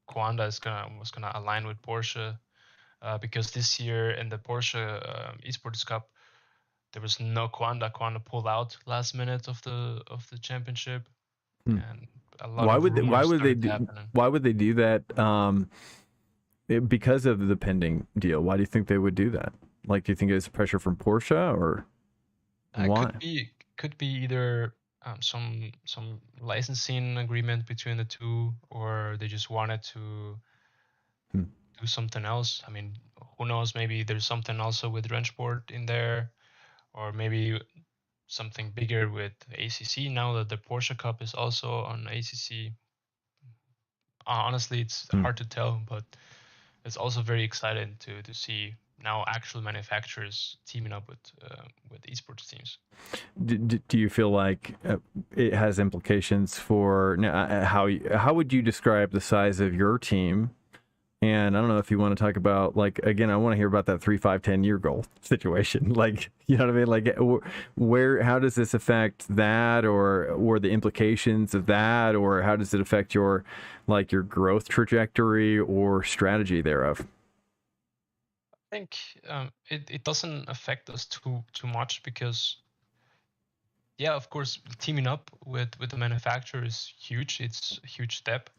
Coanda was gonna align with Porsche, because this year in the Porsche Esports Cup there was no Coanda. Coanda pulled out last minute of the championship, and a lot of rumors why would they do that? Because of the pending deal. Why do you think they would do that? Like, do you think it's pressure from Porsche, or why? Could be either some licensing agreement between the two, or they just wanted to do something else. I mean, who knows? Maybe there's something also with Rennesport in there, or maybe something bigger with ACC now that the Porsche Cup is also on ACC. Honestly, it's hard to tell, but it's also very exciting to see now actual manufacturers teaming up with esports teams. Do you feel like it has implications for how would you describe the size of your team? And I don't know if you want to talk about, like, again, I want to hear about that 3, 5, 10-year goal situation. Like, you know what I mean? Like, how does this affect that, or the implications of that, or how does it affect your growth trajectory or strategy thereof? think it doesn't affect us too much because, yeah, of course, teaming up with the manufacturer is huge. It's a huge step,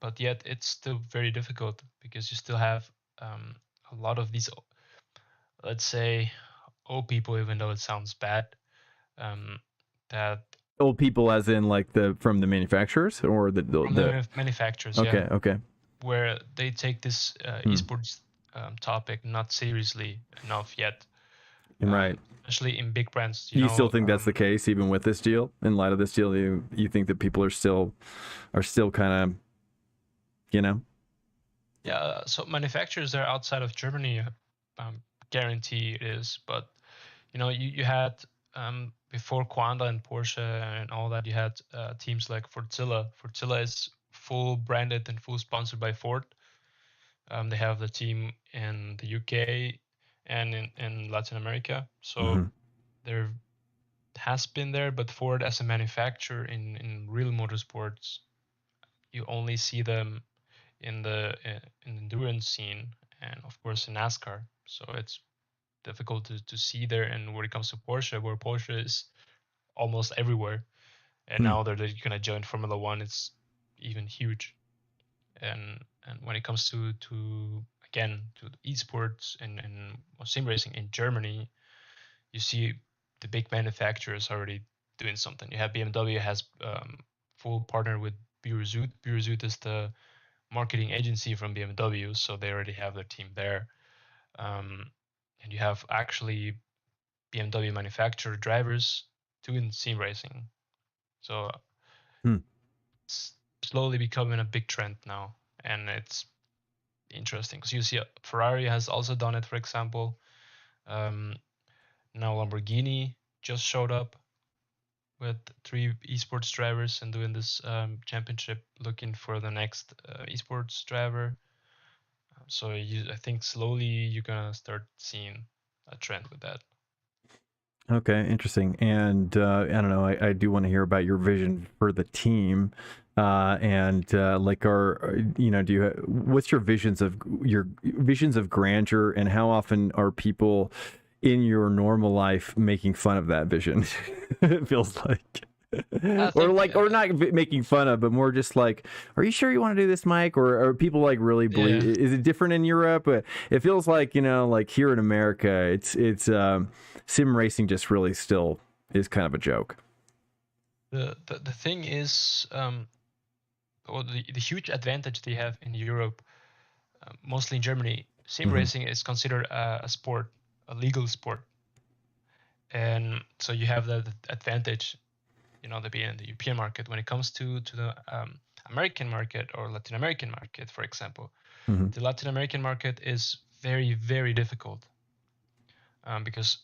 but yet it's still very difficult because you still have a lot of these, let's say, old people, even though it sounds bad, um, that Old people, as in like from the manufacturers or from the manufacturers, Okay, yeah, okay, where they take this esports topic not seriously enough yet, right. especially in big brands. Do you still think that's the case even with this deal? In light of this deal, you think that people are still kind of, you know? Yeah, so manufacturers are outside of Germany, guarantee it is. But you had before Coanda and Porsche and all that, you had teams like Fortzilla. Fortzilla is full branded and full sponsored by Ford. They have the team in the UK and in Latin America. So there has been there, but Ford as a manufacturer in real motorsports, you only see them in the endurance scene and of course in NASCAR. So it's difficult to see there. And when it comes to Porsche, where Porsche is almost everywhere, and now they're going to join Formula One, it's even huge. And when it comes to again to esports and sim racing in Germany, you see the big manufacturers already doing something. You have BMW has full partner with Bührezoot. Bührezoot is the marketing agency from BMW, so they already have their team there. And you have actually BMW manufacturer drivers doing sim racing. So it's slowly becoming a big trend now, and it's interesting because you see Ferrari has also done it, for example. Now Lamborghini just showed up with 3 esports drivers and doing this championship, looking for the next esports driver. So I think slowly you're gonna start seeing a trend with that. Okay, interesting. And I don't know. I do want to hear about your vision for the team, and like, do you? What's your visions of grandeur, and how often are people in your normal life making fun of that vision? It feels like. Or not making fun of, but more just like, are you sure you want to do this, Mike? Or are people like really believe? Yeah. Is it different in Europe? It feels like, like here in America, it's sim racing just really still is kind of a joke. The thing is, or the huge advantage they have in Europe, mostly in Germany, sim racing is considered a sport, a legal sport, and so you have that advantage, to be in the European market. When it comes to the American market or Latin American market, for example, the Latin American market is very, very difficult because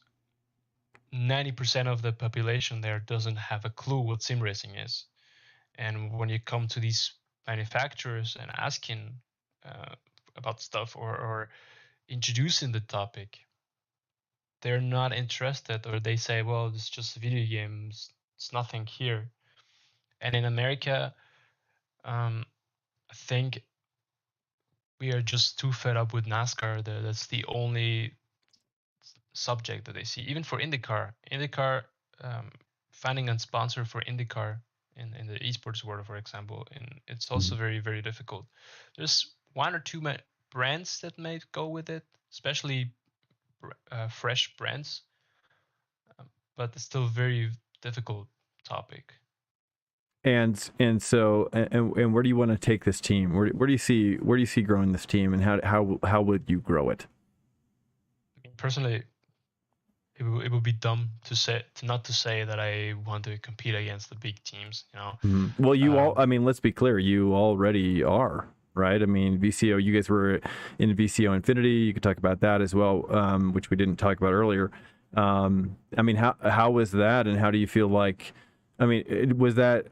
90% of the population there doesn't have a clue what sim racing is. And when you come to these manufacturers and asking about stuff or introducing the topic, they're not interested, or they say, well, it's just video games, it's nothing here. And in America, I think we are just too fed up with NASCAR. That's the only subject that they see. Even for IndyCar, finding a sponsor for IndyCar in the esports world, for example, and it's also very, very difficult. There's 1 or 2 brands that may go with it, especially fresh brands, but it's still a very difficult topic. And so where do you want to take this team? Where do you see growing this team, and how would you grow it? Personally, it would be dumb to not to say that I want to compete against the big teams. Well, I mean, let's be clear. You already are, right? I mean, VCO. You guys were in VCO Infinity. You could talk about that as well, which we didn't talk about earlier. I mean, how was that, and how do you feel like? I mean, was that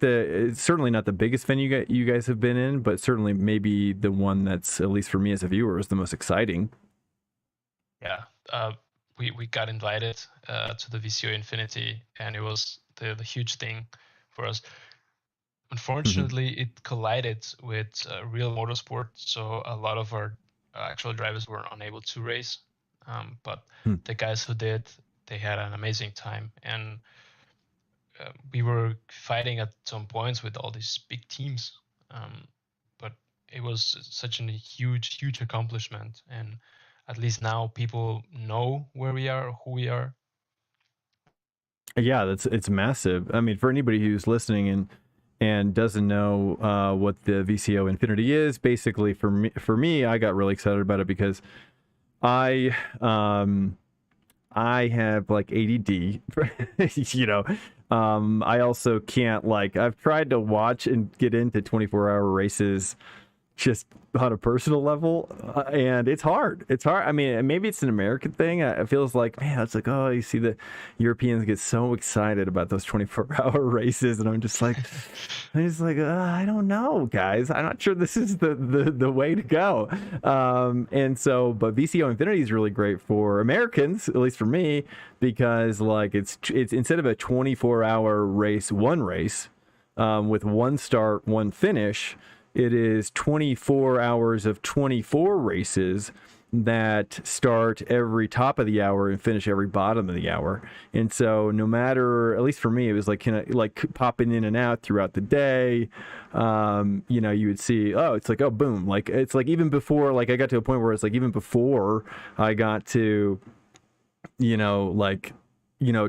it's certainly not the biggest venue you guys have been in, but certainly maybe the one that's, at least for me as a viewer, is the most exciting. Yeah, we got invited to the VCO Infinity, and it was the huge thing for us. Unfortunately, it collided with real motorsport, so a lot of our actual drivers were unable to race. But Hmm. the guys who did, they had an amazing time, and we were fighting at some points with all these big teams. But it was such a huge accomplishment, and at least now people know where we are, who we are. Yeah, it's massive. I mean, for anybody who's listening and doesn't know what the VCO Infinity is, basically for me, I got really excited about it because I I have like ADD, you know. I also can't like I've tried to watch and get into 24-hour races just on a personal level, and it's hard. It's hard. I mean, maybe it's an American thing. It feels like, man, it's like, oh, you see the Europeans get so excited about those 24-hour races, and I'm just like, I don't know, guys. I'm not sure this is the way to go. And so, but VCO Infinity is really great for Americans, at least for me, because like it's instead of a 24-hour race, one race, with one start, one finish. It is 24 hours of 24 races that start every top of the hour and finish every bottom of the hour. And so no matter, at least for me, it was like, like popping in and out throughout the day. You would see, oh, it's like, oh, boom. Like, it's like even before, like I got to a point where it's like, even before I got to, like,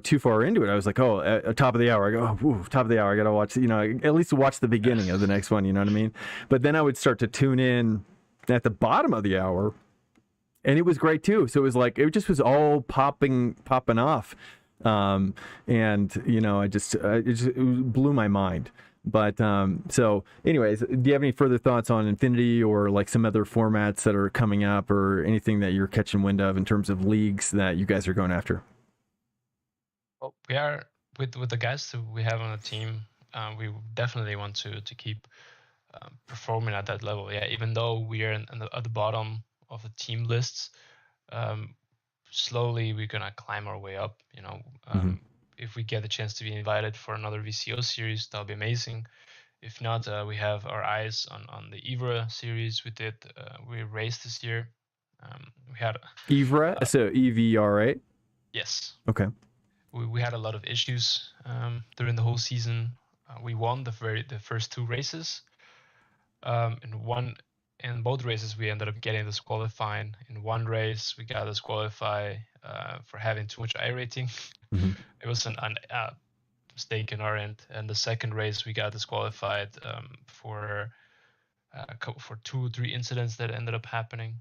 too far into it, I was like, oh, at top of the hour, I go, oh, top of the hour, I gotta watch, at least watch the beginning of the next one, you know what I mean? But then I would start to tune in at the bottom of the hour, and it was great too. So it was like, it just was all popping off. It blew my mind. But so anyways, do you have any further thoughts on Infinity or like some other formats that are coming up or anything that you're catching wind of in terms of leagues that you guys are going after? Well, we are with the guys that we have on the team. We definitely want to keep performing at that level. Yeah, even though we are at the bottom of the team lists, um, slowly we're gonna climb our way up. If we get the chance to be invited for another VCO series, that'll be amazing. If not, we have our eyes on the Evra series. We raced this year. We had Evra, so EVRA. yes. Okay. We had a lot of issues during the whole season. We won the first two races. In both races, we ended up getting disqualified. In one race, we got disqualified for having too much iRacing. Mm-hmm. It was an mistake in our end. And the second race, we got disqualified for 2-3 incidents that ended up happening.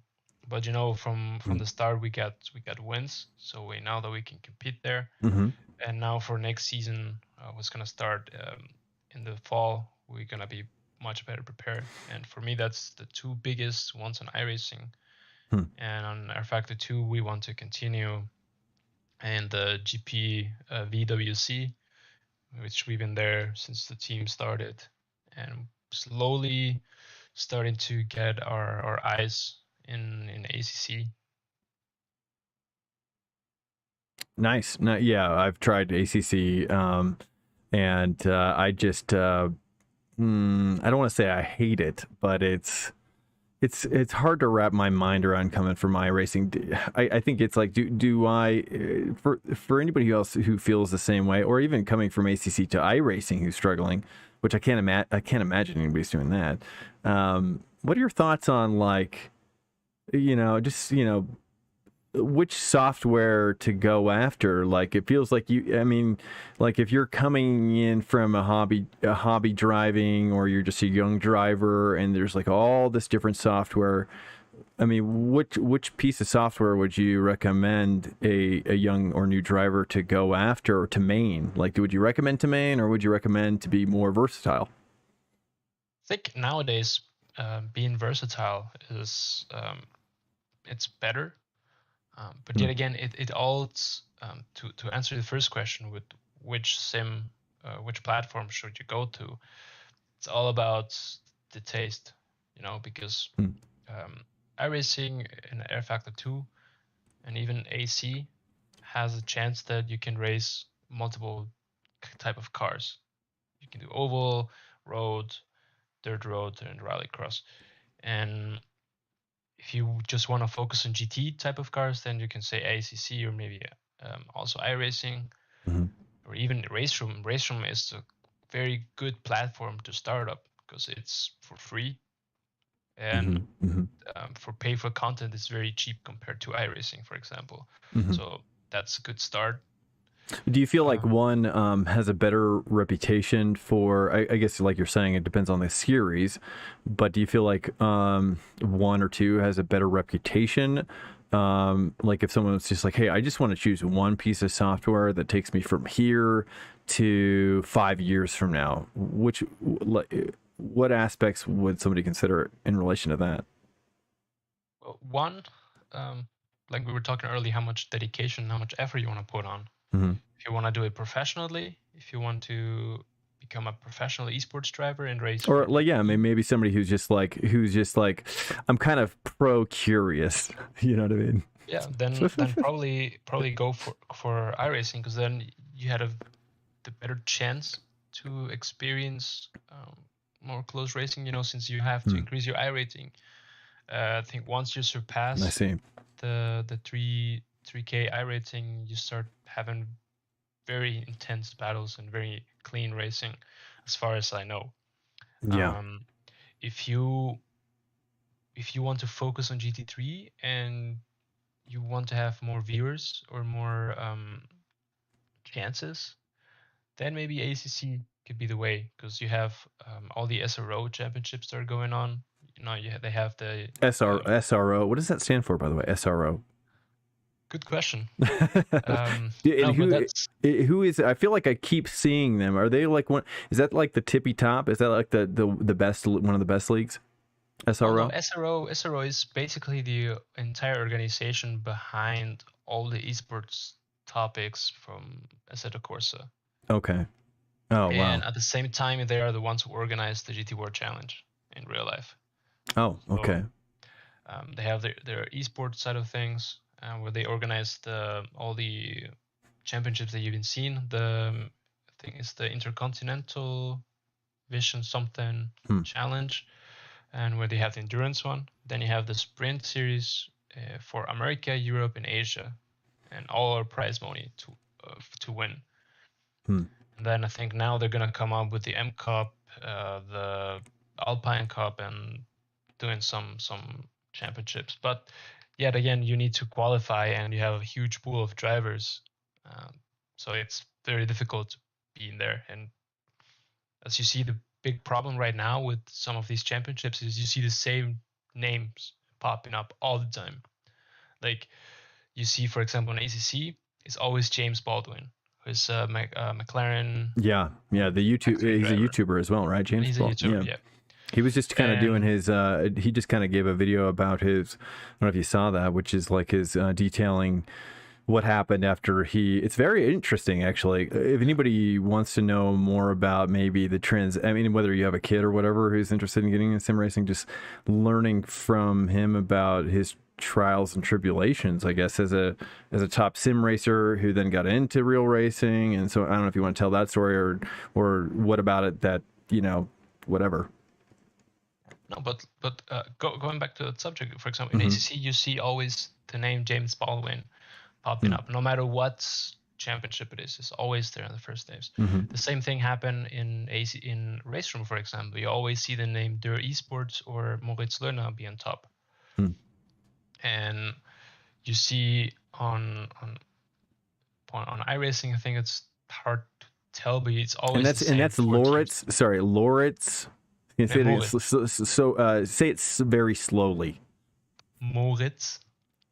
But from the start, we got wins, so we know that we can compete there. Mm-hmm. And now for next season, what's gonna start in the fall, we're gonna be much better prepared. And for me, that's the two biggest ones on iRacing. And on R Factor 2, we want to continue in the GP VWC, which we've been there since the team started, and slowly starting to get our eyes in ACC. Nice. Yeah, I've tried ACC, and I just I don't want to say I hate it, but it's hard to wrap my mind around coming from iRacing. I think it's like, do I for anybody else who feels the same way, or even coming from ACC to iRacing who's struggling, which I can't imagine anybody's doing that. What are your thoughts on like, just which software to go after? Like, it feels like like if you're coming in from a hobby driving, or you're just a young driver and there's like all this different software, I mean, which piece of software would you recommend a young or new driver to go after or to main? Like, would you recommend to main, or would you recommend to be more versatile? I think nowadays being versatile is it's better. But yet again, it all to answer the first question with which which platform should you go to? It's all about the taste, because iRacing and R Factor 2 and even AC has a chance that you can race multiple type of cars. You can do oval, road, dirt road, and rallycross. And if you just want to focus on GT type of cars, then you can say ACC or maybe also iRacing or even Race Room. Race Room is a very good platform to start up because it's for free, and for pay for content it's very cheap compared to iRacing, for example. So that's a good start. Do you feel like one has a better reputation for, I guess like you're saying, it depends on the series, but do you feel like one or two has a better reputation? Like if someone's just like, hey, I just want to choose one piece of software that takes me from here to 5 years from now, what aspects would somebody consider in relation to that? One, like we were talking earlier, how much dedication, how much effort you want to put on. If you want to do it professionally, if you want to become a professional esports driver and race, or like, yeah, maybe somebody who's just like I'm kind of pro curious, you know what I mean? Yeah, then probably go for iRacing, because then you had the better chance to experience more close racing, you know, since you have to increase your iRating. I think once you surpass the 3K iRating, you start having very intense battles and very clean racing, as far as I know. Yeah. If you want to focus on GT3 and you want to have more viewers or more chances, then maybe ACC could be the way, because you have all the SRO championships that are going on. You know, they have the SRO. What does that stand for, by the way? SRO. Good question. Who is? I feel like I keep seeing them. Are they like one? Is that like the tippy top? Is that like the best, one of the best leagues? SRO. Oh, no, SRO is basically the entire organization behind all the esports topics from Assetto Corsa. Okay. Oh, wow. And at the same time, they are the ones who organize the GT World Challenge in real life. Oh, okay. So, they have their esports side of things, where they organize all the championships that you've been seeing. I think it's the Intercontinental Vision something challenge, and where they have the endurance one. Then you have the sprint series for America, Europe, and Asia, and all our prize money to win. And then I think now they're gonna come up with the M Cup, the Alpine Cup, and doing some championships. But yet again, you need to qualify, and you have a huge pool of drivers, so it's very difficult to be in there. And as you see, the big problem right now with some of these championships is you see the same names popping up all the time. Like you see, for example, in ACC, it's always James Baldwin, who's McLaren. Yeah, the YouTube. He's a YouTuber as well, right? James. He's a YouTuber. Yeah. He was just kind of doing his. He just kind of gave a video about his. I don't know if you saw that, which is like his detailing what happened after it's very interesting, actually. If anybody wants to know more about maybe the trends, I mean, whether you have a kid or whatever who's interested in getting into sim racing, just learning from him about his trials and tribulations, I guess, as a top sim racer who then got into real racing. And so I don't know if you want to tell that story or what about it that, you know, whatever. No, but going back to that subject, for example, in ACC, you see always the name James Baldwin popping up, no matter what championship it is. It's always there in the first names. The same thing happened in Race Room, for example. You always see the name Der Esports or Moritz Löhner be on top. And you see on iRacing, I think it's hard to tell, but it's always and that's Loritz. Teams. Sorry, Loritz. You can say it very slowly. Moritz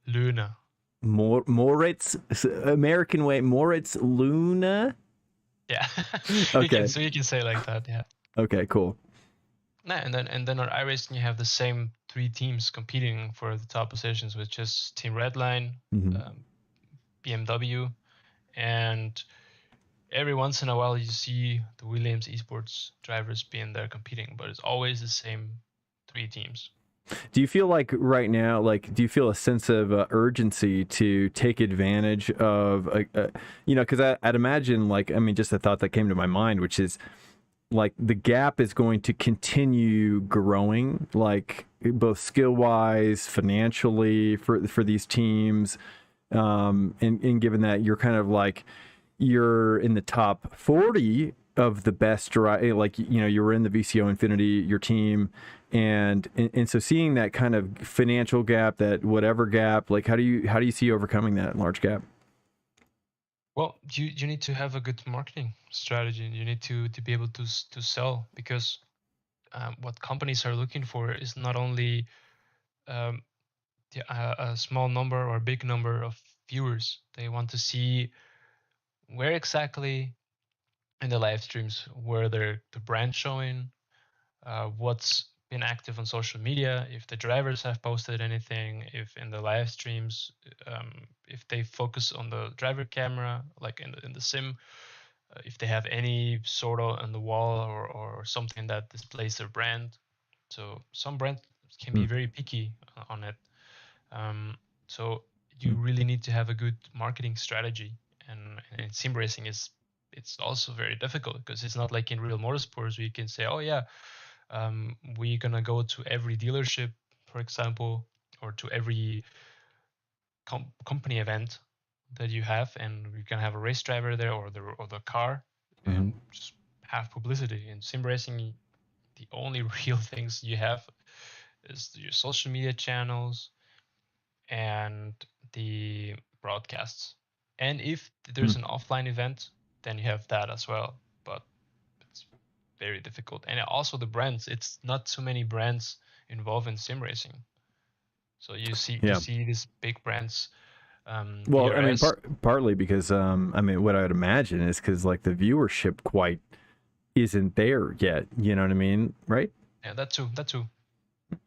Löhner. Moritz, American way, Moritz Luna. Yeah. Okay. So you can say it like that. Yeah. Okay. Cool. Nah, and then on iRacing you have the same three teams competing for the top positions, which is Team Redline, BMW, and every once in a while you see the Williams Esports drivers being there competing, but it's always the same three teams. Do you feel like right now, do you feel a sense of urgency to take advantage of, you know, because I'd imagine, just a thought that came to my mind, which is like the gap is going to continue growing, like both skill wise, financially for these teams, and given that you're kind of like you're in the top 40 of the best like you were in the VCO Infinity, your team, and so seeing that kind of financial gap, that whatever gap, like how do you see overcoming that large gap? Well, you need to have a good marketing strategy. You need to be able to sell, because what companies are looking for is not only um, a small number or a big number of viewers. They want to see where exactly in the live streams were the brand showing, what's been active on social media, if the drivers have posted anything, if in the live streams, if they focus on the driver camera, like in the sim, if they have any sort of on the wall or something that displays their brand. So some brands can be very picky on it. Um, so you really need to have a good marketing strategy, and sim racing it's also very difficult, because it's not like in real motorsports where you can say, oh yeah, we're gonna go to every dealership, for example, or to every company event that you have, and we can have a race driver there, or the car, and just have publicity. In sim racing, the only real things you have is your social media channels and the broadcasts. And if there's an offline event, then you have that as well. But it's very difficult. And also the brands. It's not too many brands involved in sim racing. So you Yeah. see these big brands. Well, I mean, DRS. partly because I mean, what I would imagine is because like the viewership quite isn't there yet. You know what I mean, right? Yeah, that too. That too.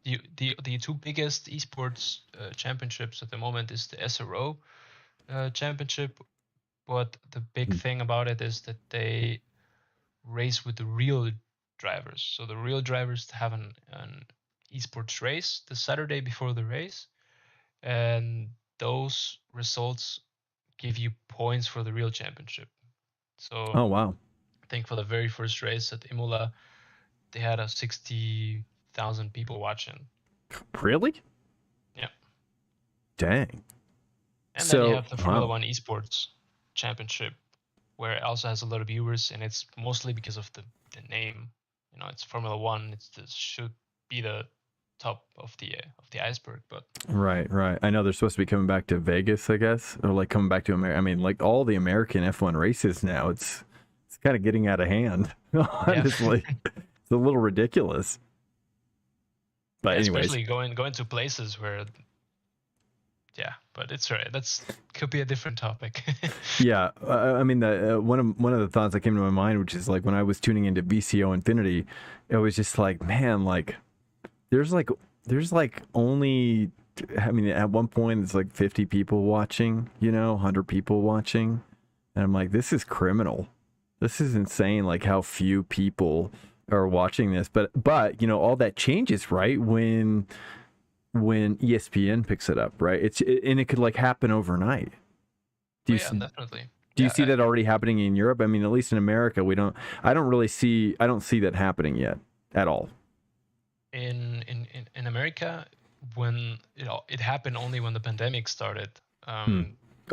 The two biggest esports championships at the moment is the SRO championship. But the big thing about it is that they race with the real drivers. So the real drivers have an esports race the Saturday before the race, and those results give you points for the real championship. So Oh wow, I think for the very first race at Imola, they had a 60,000 people watching. really? Yeah. Dang. And then you So have the Formula wow. One Esports Championship, where it also has a lot of viewers, and it's mostly because of the name. You know, it's Formula One. Should be the top of the iceberg, but Right, right. I know they're supposed to be coming back to Vegas, I guess, or like coming back to America. I mean, like all the American F1 races now, it's kind of getting out of hand. yeah, Honestly, it's a little ridiculous. But yeah, anyways, especially going to places where, yeah, but it's right. That's could be a different topic. yeah. I mean, the one of the thoughts that came to my mind, which is like when I was tuning into VCO Infinity, it was just like, man, like there's like there's like only. I mean, at one point it's like 50 people watching, 100 people watching, and I'm like, this is criminal. This is insane. Like how few people are watching this, but all that changes, right? When ESPN picks it up, right? And it could like happen overnight. Do Oh you yeah, definitely. do you Yeah, see that already happening in Europe? I mean, at least in America, we don't. I don't see that happening yet at all. in America, when it happened only when the pandemic started. Hmm.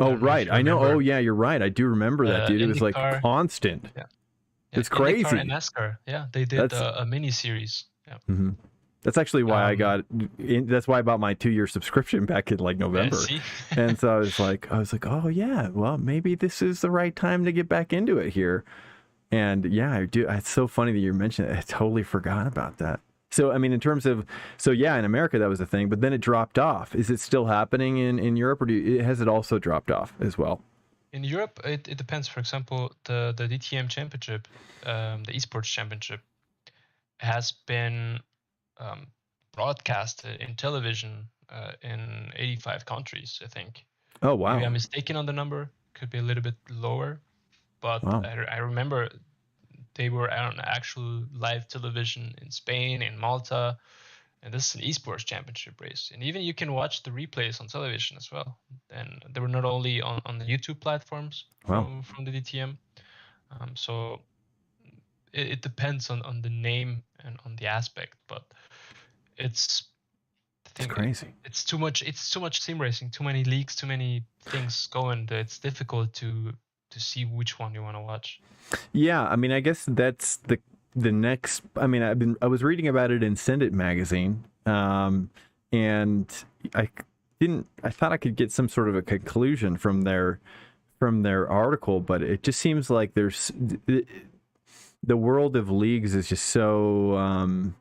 I Oh, don't know if right. you I know. Oh, remember yeah, you're right. I do remember that, dude. It was like IndyCar. constant. Yeah, yeah, It's IndyCar and crazy. NASCAR. Yeah, they did That's a mini series. Yeah. mhm. That's actually why Um, that's why I bought my 2-year subscription back in like yeah. November. See. And so I was like, oh yeah, well maybe this is the right time to get back into it here. And yeah, I do. It's so funny that you mentioned it. I totally forgot about that. So I mean, in terms of, so yeah, in America that was a thing, but then it dropped off. Is it still happening in Europe, or has it also dropped off as well? In Europe, it depends. For example, the DTM Championship, the Esports Championship, has been um, broadcasted in television in 85 countries, I think. Oh Maybe wow, I'm mistaken on the number. Could be a little bit lower, but wow. I remember they were on actual live television in Spain, in Malta, and this is an esports championship race. And even you can watch the replays on television as well. And they were not only on the YouTube platforms Wow. from the DTM. So it depends on the name and on the aspect, but it's I It's think crazy. it's too much. It's too much sim racing, too many leagues, too many things going. That it's difficult to see which one you want to watch. Yeah, I mean, I guess that's the next. I mean, I was reading about it in Send It magazine, and I I thought I could get some sort of a conclusion from their article, but it just seems like the world of leagues is just so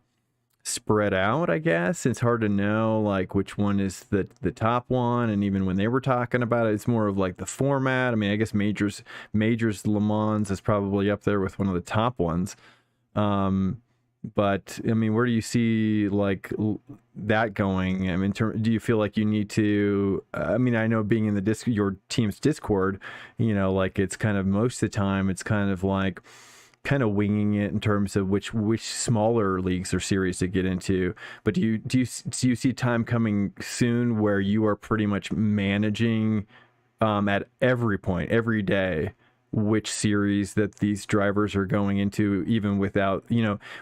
spread out. I guess it's hard to know like which one is the top one, and even when they were talking about it, it's more of like the format. I mean, I guess majors Le Mans is probably up there with one of the top ones. But I mean, where do you see like that going? I mean, do you feel like you need to? I mean, I know being in your team's Discord, you know, like it's kind of most of the time it's kind of like kind of winging it in terms of which smaller leagues or series to get into. But do you see time coming soon where you are pretty much managing at every point every day which series that these drivers are going into, even without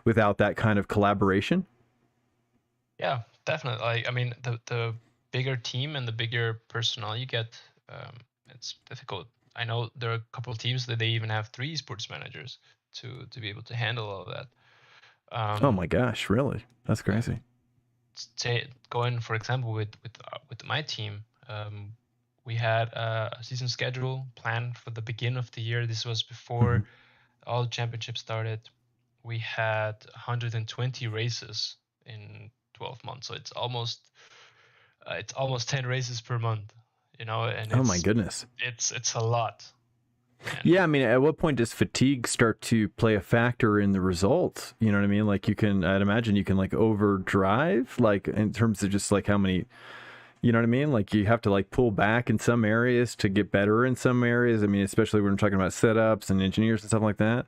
without that kind of collaboration? Yeah, definitely. Like, I mean, the bigger team and the bigger personnel you get, it's difficult. I know there are a couple of teams that they even have 3 sports managers to be able to handle all of that. Oh my gosh, really? That's Yeah. crazy. Say going for example with my team, we had a season schedule planned for the beginning of the year. This was before all the championships started. We had 120 races in 12 months, so it's almost 10 races per month, you know, and Oh my goodness. it's a lot. And Yeah, I mean, at what point does fatigue start to play a factor in the results? You know what I mean? Like I'd imagine you can like overdrive, like in terms of just like how many, you know what I mean? Like you have to like pull back in some areas to get better in some areas. I mean, especially when we're talking about setups and engineers and stuff like that.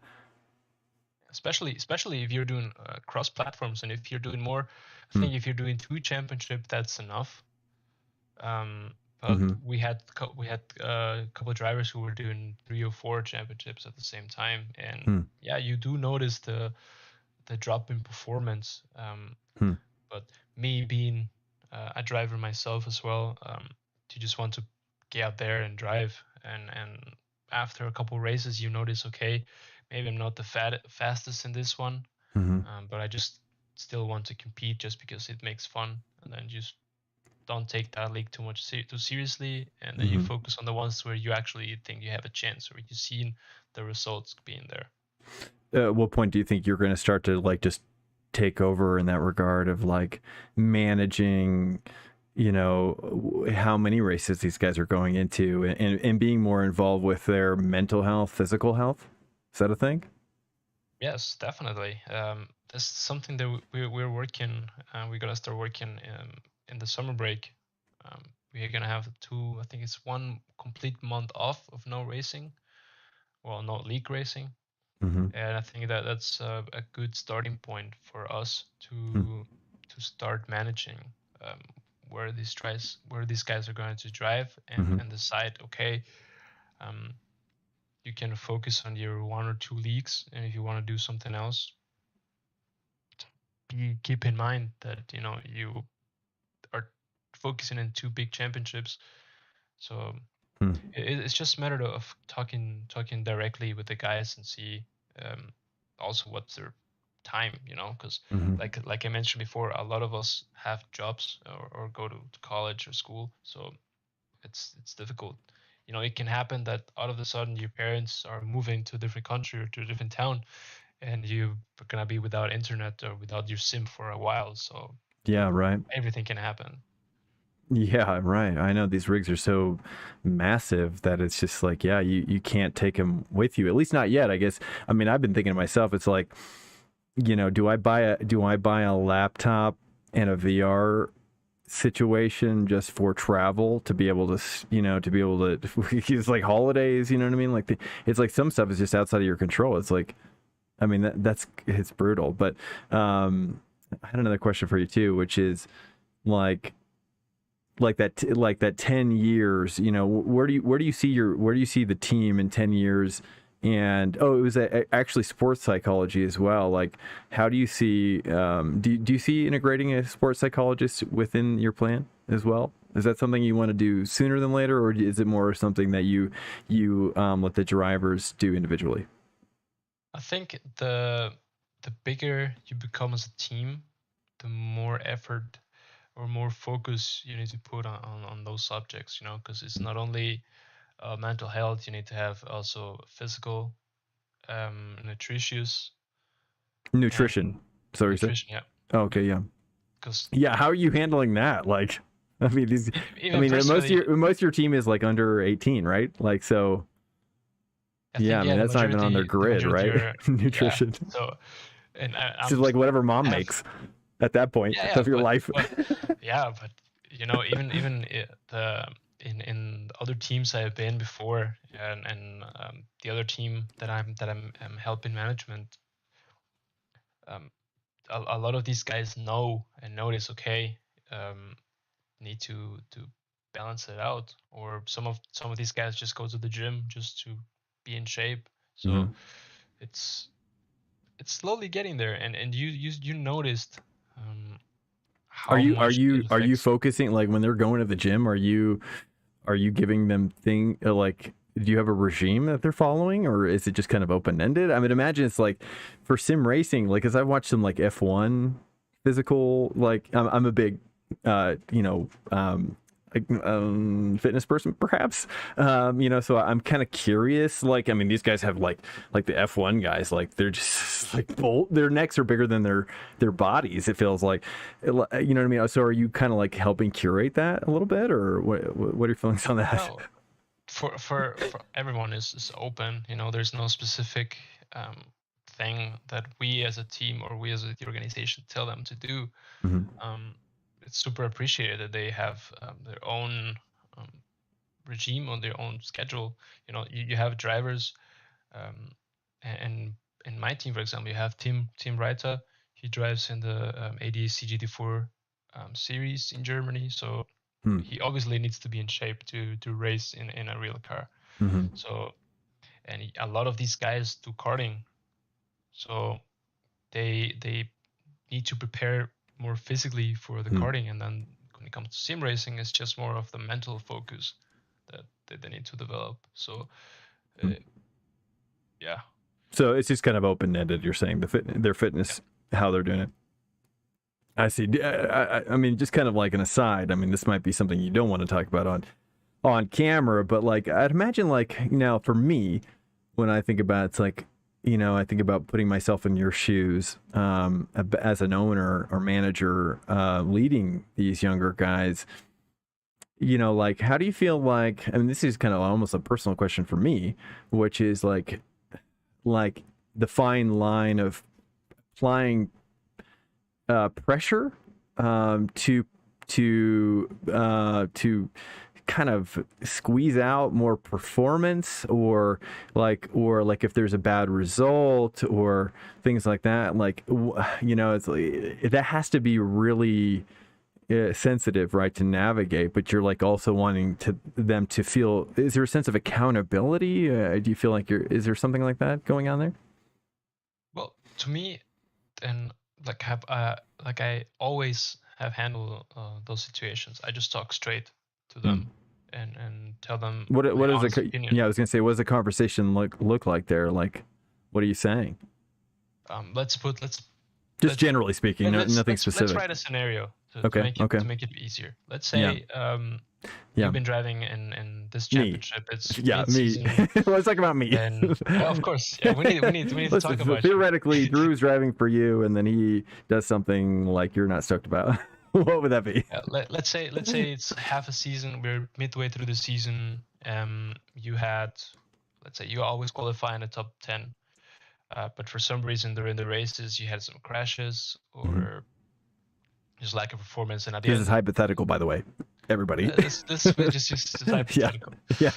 especially if you're doing cross platforms, and if you're doing more, I Hmm. think if you're doing 2 championship, that's enough. But Mm-hmm. we had a couple of drivers who were doing 3 or 4 championships at the same time, and Hmm. yeah, you do notice the drop in performance. Hmm. But me being a driver myself as well, you just want to get out there and drive, and after a couple of races, you notice, okay, maybe I'm not the fastest in this one, Hmm. but I just still want to compete just because it makes fun, and then just don't take that league too much too seriously, and then you Hmm. focus on the ones where you actually think you have a chance, or you've seen the results being there. At what point do you think you're going to start to like just take over in that regard of like managing, how many races these guys are going into, and being more involved with their mental health, physical health? Is that a thing? Yes, definitely. That's something that we're working. We're gonna start working in the summer break. Um, we're gonna have 2. I think it's 1 complete month off of no racing. Well, no league racing, Mm-hmm. and I think that that's a good starting point for us Hmm. to start managing um, where these guys are going to drive, Mm-hmm. and decide, okay, um, you can focus on your 1 or 2 leagues, and if you want to do something else, keep in mind that you are focusing in 2 big championships. So Hmm. it's just a matter of talking directly with the guys and see um, also what's their time, because Mm-hmm. like I mentioned before, a lot of us have jobs, or go to college or school, so it's difficult. It can happen that all of a sudden your parents are moving to a different country or to a different town, and you're gonna be without internet or without your sim for a while. So Yeah, right. everything can happen. Yeah, right. I know these rigs are so massive that it's just like, yeah, you can't take them with you. At least not yet, I guess. I mean, I've been thinking to myself, it's like, do I buy a laptop and a VR situation just for travel to be able to, it's like holidays, you know what I mean? Like it's like some stuff is just outside of your control. It's like, I mean, it's brutal. But I had another question for you too, which is like like that 10 years, where do you see the team in 10 years, and it was actually sports psychology as well. Like, how do you see? Do you see integrating a sports psychologist within your plan as well? Is that something you want to do sooner than later, or is it more something that you let the drivers do individually? I think the bigger you become as a team, the more effort or more focus you need to put on those subjects, you know, because it's not only mental health, you need to have also physical, nutritious, and Nutrition. So you said? nutrition, yeah. Oh, okay, yeah. Because Yeah, how are you handling that? Like, I mean, these. I mean, most of your team is like under 18, right? Like, so. I think, Yeah, I mean, that's not even on their grid, right? Nutrition. Yeah, so, and It's just like whatever mom makes at that point of your life. But you know, even in other teams I've been before, and the other team that I'm helping management, a lot of these guys know and notice, okay, need to balance it out, or some of these guys just go to the gym just to be in shape. So it's slowly getting there, and you noticed how Are much it you affects. focusing, like, when they're going to the gym? Are you giving them like, do you have a regime that they're following, or is it just kind of open ended? I mean, imagine it's like for sim racing, like, as I've watched some like F1 physical, like, I'm a big fitness person, perhaps, so I'm kind of curious. Like, I mean, these guys have like the F1 guys, like, they're just like their necks are bigger than their bodies, it feels like, you know what I mean? So are you kind of like helping curate that a little bit, or what are your feelings on that? No, for everyone is open. You know, there's no specific thing that we as a team or we as the organization tell them to do. It's super appreciated that they have their own regime on their own schedule. You know, you have drivers, and in my team, for example, you have Tim Reiter. He drives in the AD CGT4 series in Germany, so he obviously needs to be in shape to race in a real car. So, and a lot of these guys do karting, so they need to prepare more physically for the karting, and then when it comes to sim racing, it's just more of the mental focus that they need to develop. So, yeah. So it's just kind of open ended. You're saying their fitness, how they're doing it. I see. I mean, just kind of like an aside. I mean, this might be something you don't want to talk about on camera, but like, I'd imagine, like, for me, when I think about it, it's like, I think about putting myself in your shoes, as an owner or manager, leading these younger guys. Like, how do you feel like? I mean, this is kind of almost a personal question for me, which is like the fine line of applying pressure to kind of squeeze out more performance, or like if there's a bad result or things like that, like, it's like, that has to be really sensitive, right, to navigate, but you're like also wanting them to feel, is there a sense of accountability? Do you feel like is there something like that going on there? Well, to me, and like I always have handled those situations. I just talk straight to them and tell them what my is honest opinion. Yeah, I was gonna say, what does the conversation look like there? Like, what are you saying? Let's generally speaking, nothing specific. Let's write a scenario to make it easier. Let's say you've been driving in this championship. It's me. Let's talk about me. And of course, we need to talk about theoretically, Drew's driving for you, and then he does something like you're not stoked about. What would that be? Let's say it's half a season. We're midway through the season. You had, let's say, you always qualify in the top 10. But for some reason during the races you had some crashes or just lack of performance. And at the this end, is hypothetical, by the way, everybody. This just hypothetical. Yeah.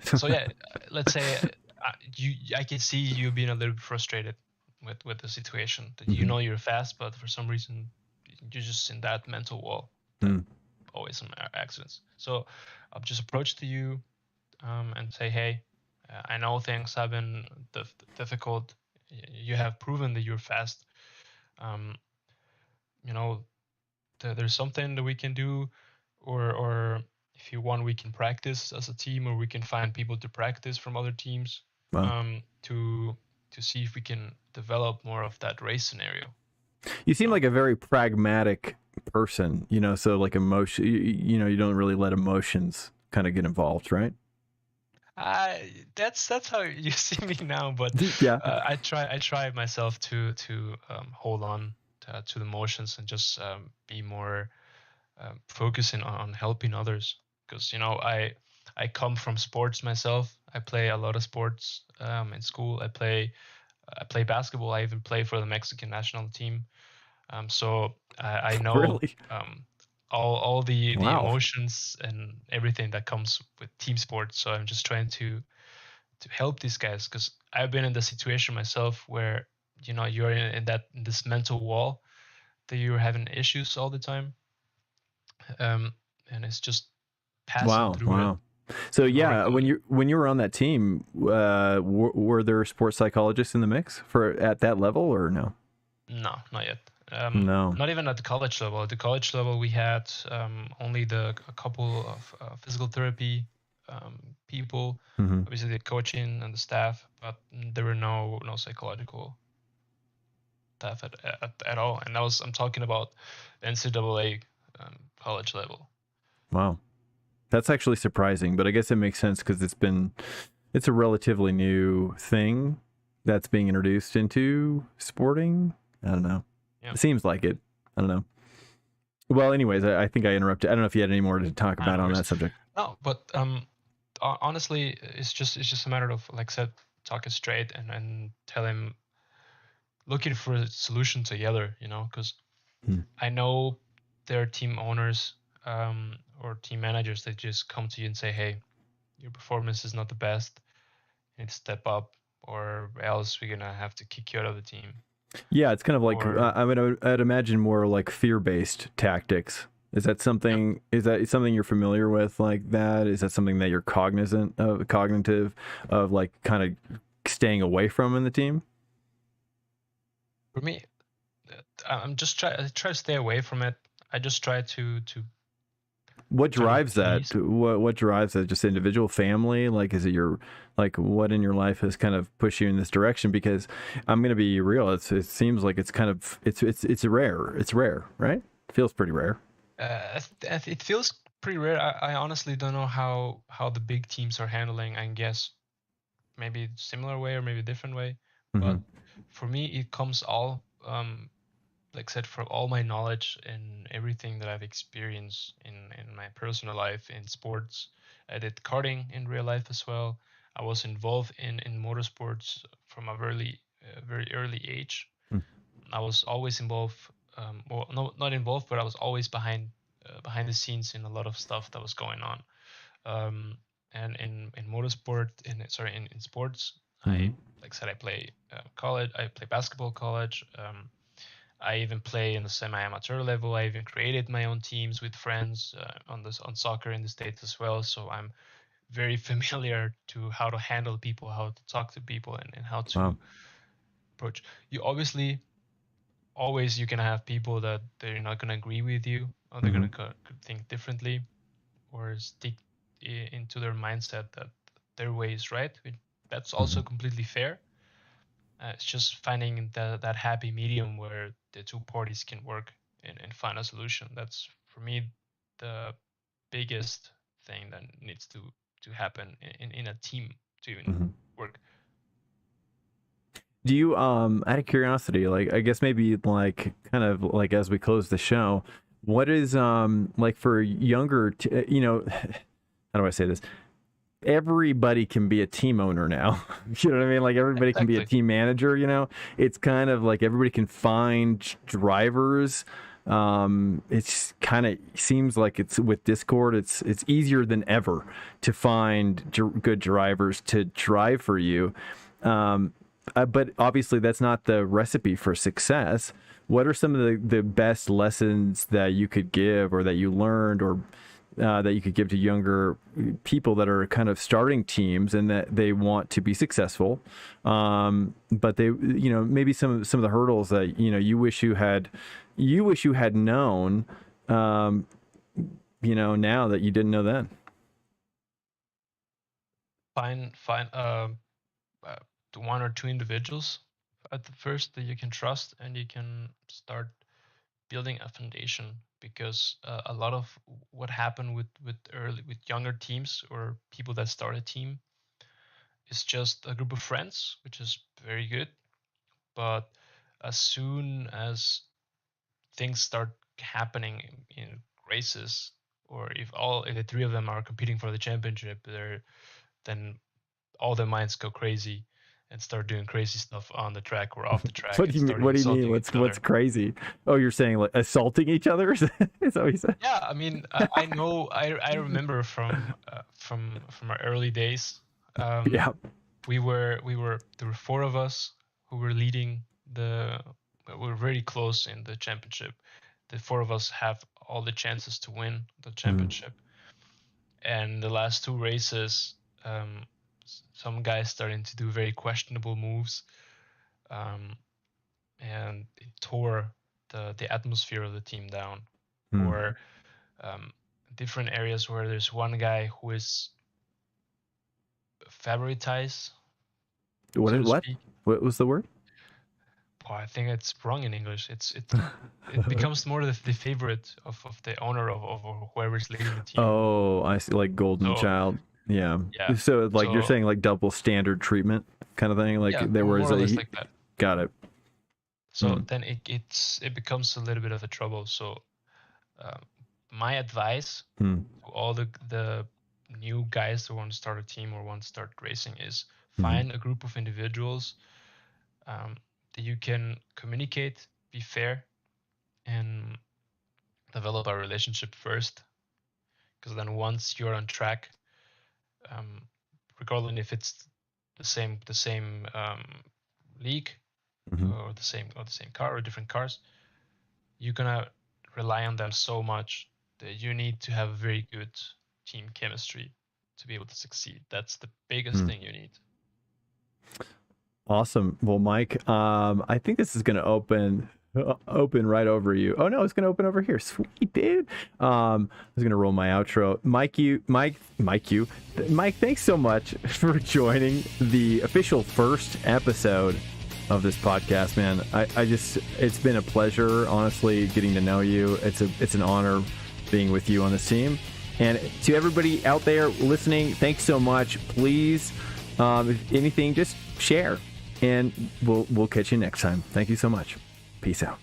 So yeah, let's say I can see you being a little bit frustrated with the situation. That you're fast, but for some reason you're just in that mental wall. Always some accidents. So I'll just approach to you and say, hey, I know things have been difficult. You have proven that you're fast. Um, you know, there's something that we can do, or if you want, we can practice as a team, or we can find people to practice from other teams, Wow. To see if we can develop more of that race scenario. You seem like a very pragmatic person, you know, so like emotion, you know, you don't really let emotions kind of get involved, right? That's how you see me now, but Yeah. I try myself to hold on to the emotions and just be more focusing on helping others, because I come from sports myself. I play a lot of sports in school. I play basketball. I even play for the Mexican national team. So I know Really? all the Wow. emotions and everything that comes with team sports. So I'm just trying to help these guys, because I've been in the situation myself where you're in this mental wall that you're having issues all the time, um, and it's just passing Wow. through it Wow. So and yeah, overcoming. when you were on that team, were there sports psychologists in the mix for at that level or no? No, not yet. No. Not even at the college level. At the college level, we had only a couple of physical therapy people, Mm-hmm. obviously the coaching and the staff, but there were no psychological staff at all. And I'm talking about NCAA college level. Wow. That's actually surprising, but I guess it makes sense because it's a relatively new thing that's being introduced into sporting. I don't know. Yeah, It seems like it. I don't know. Well, anyways, I think I interrupted. I don't know if you had any more to talk I about know. on that subject. No, but honestly, it's just a matter of, like I said, talking straight and tell him, looking for a solution together. Because Hmm. I know there are team owners or team managers that just come to you and say, "Hey, your performance is not the best. You need to step up, or else we're gonna have to kick you out of the team." Yeah, it's kind of like Or I'd imagine more like fear-based tactics. Is that yeah, something? Is that something you're familiar with like that? Is that something that you're cognitive of, like kind of staying away from in the team? for me, I'm just I try to stay away from it. I just try to What turn drives peace. that? What drives that? Just individual family? Like, is it your like what in your life has kind of pushed you in this direction? Because I'm gonna be real. It seems like it's kind of it's rare. It's rare, right? It feels pretty rare. It feels pretty rare. I honestly don't know how the big teams are handling. I guess maybe similar way or maybe different way. Mm-hmm. But for me, it comes all like I said, from all my knowledge and everything that I've experienced in my personal life, in sports. I did karting in real life as well. I was involved in motorsports from a very early age. I was always involved, well, no, not involved, but I was always behind the scenes in a lot of stuff that was going on. Um, and in motorsport, in sports, Mm-hmm. like I said, I play college. I play basketball college. I even play in the semi-amateur level. I even created my own teams with friends on soccer in the States as well. So I'm very familiar to how to handle people, how to talk to people, and how Wow. to approach. You obviously always, you can have people that they're not gonna agree with you, or they're Mm-hmm. gonna think differently, or stick into their mindset that their way is right. That's Mm-hmm. also completely fair. It's just finding that happy medium where the two parties can work and find a solution. That's for me the biggest thing that needs to happen in a team to even Mm-hmm. work. Do you out of curiosity, like I guess maybe like kind of like as we close the show, what is like for younger you know, how do I say this? Everybody can be a team owner now. You know what I mean? Like everybody can be a Exactly. team manager, you know? It's kind of like everybody can find drivers. It's kind of seems like it's with Discord, it's easier than ever to find good drivers to drive for you. Um, but obviously that's not the recipe for success. What are some of the best lessons that you could give or that you learned or that you could give to younger people that are kind of starting teams and that they want to be successful, but they, maybe some of the hurdles that you wish you had known, now that you didn't know then? Find one or two individuals at the first that you can trust, and you can start building a foundation, because a lot of what happened with younger teams or people that start a team is just a group of friends, which is very good. But as soon as things start happening in races, or if the three of them are competing for the championship, then all their minds go crazy and start doing crazy stuff on the track or off the track. What do you mean? What do you mean? What's crazy? Oh, you're saying like assaulting each other? Is that what you said? Yeah, I mean, I know. I remember from our early days. Yeah. There were four of us who were leading we were very close in the championship. The four of us have all the chances to win the championship. And the last two races, some guys starting to do very questionable moves, and it tore the atmosphere of the team down. Or different areas where there's one guy who is favoritized. What was the word? Oh, I think it's wrong in English. It becomes more the favorite of the owner of whoever's leading the team. Oh, I see, like golden child. Yeah. So like you're saying like double standard treatment kind of thing, like there was like that. Got it. So then it becomes a little bit of a trouble. So my advice to all the new guys who want to start a team or want to start racing is find a group of individuals that you can communicate, be fair, and develop a relationship first. Because then once you're on track, regardless if it's the same league or the same car or different cars, you're gonna rely on them so much that you need to have very good team chemistry to be able to succeed. That's the biggest thing you need. Awesome. Well, Mike, I think this is going to open right over you. Oh no, it's going to open over here. Sweet, dude. I was going to roll my outro. Mike, thanks so much for joining the official first episode of this podcast, man. It's been a pleasure, honestly, getting to know you. It's an honor being with you on this team. And to everybody out there listening, thanks so much. Please, if anything, just share. And we'll catch you next time. Thank you so much. Peace out.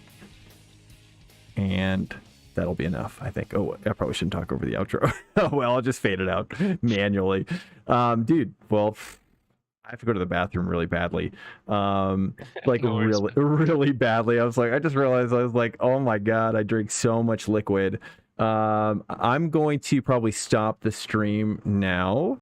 And that'll be enough, I think. Oh, I probably shouldn't talk over the outro. Oh, well, I'll just fade it out manually. Dude, well, I have to go to the bathroom really badly. Like really badly. I just realized, oh my God, I drink so much liquid. I'm going to probably stop the stream now.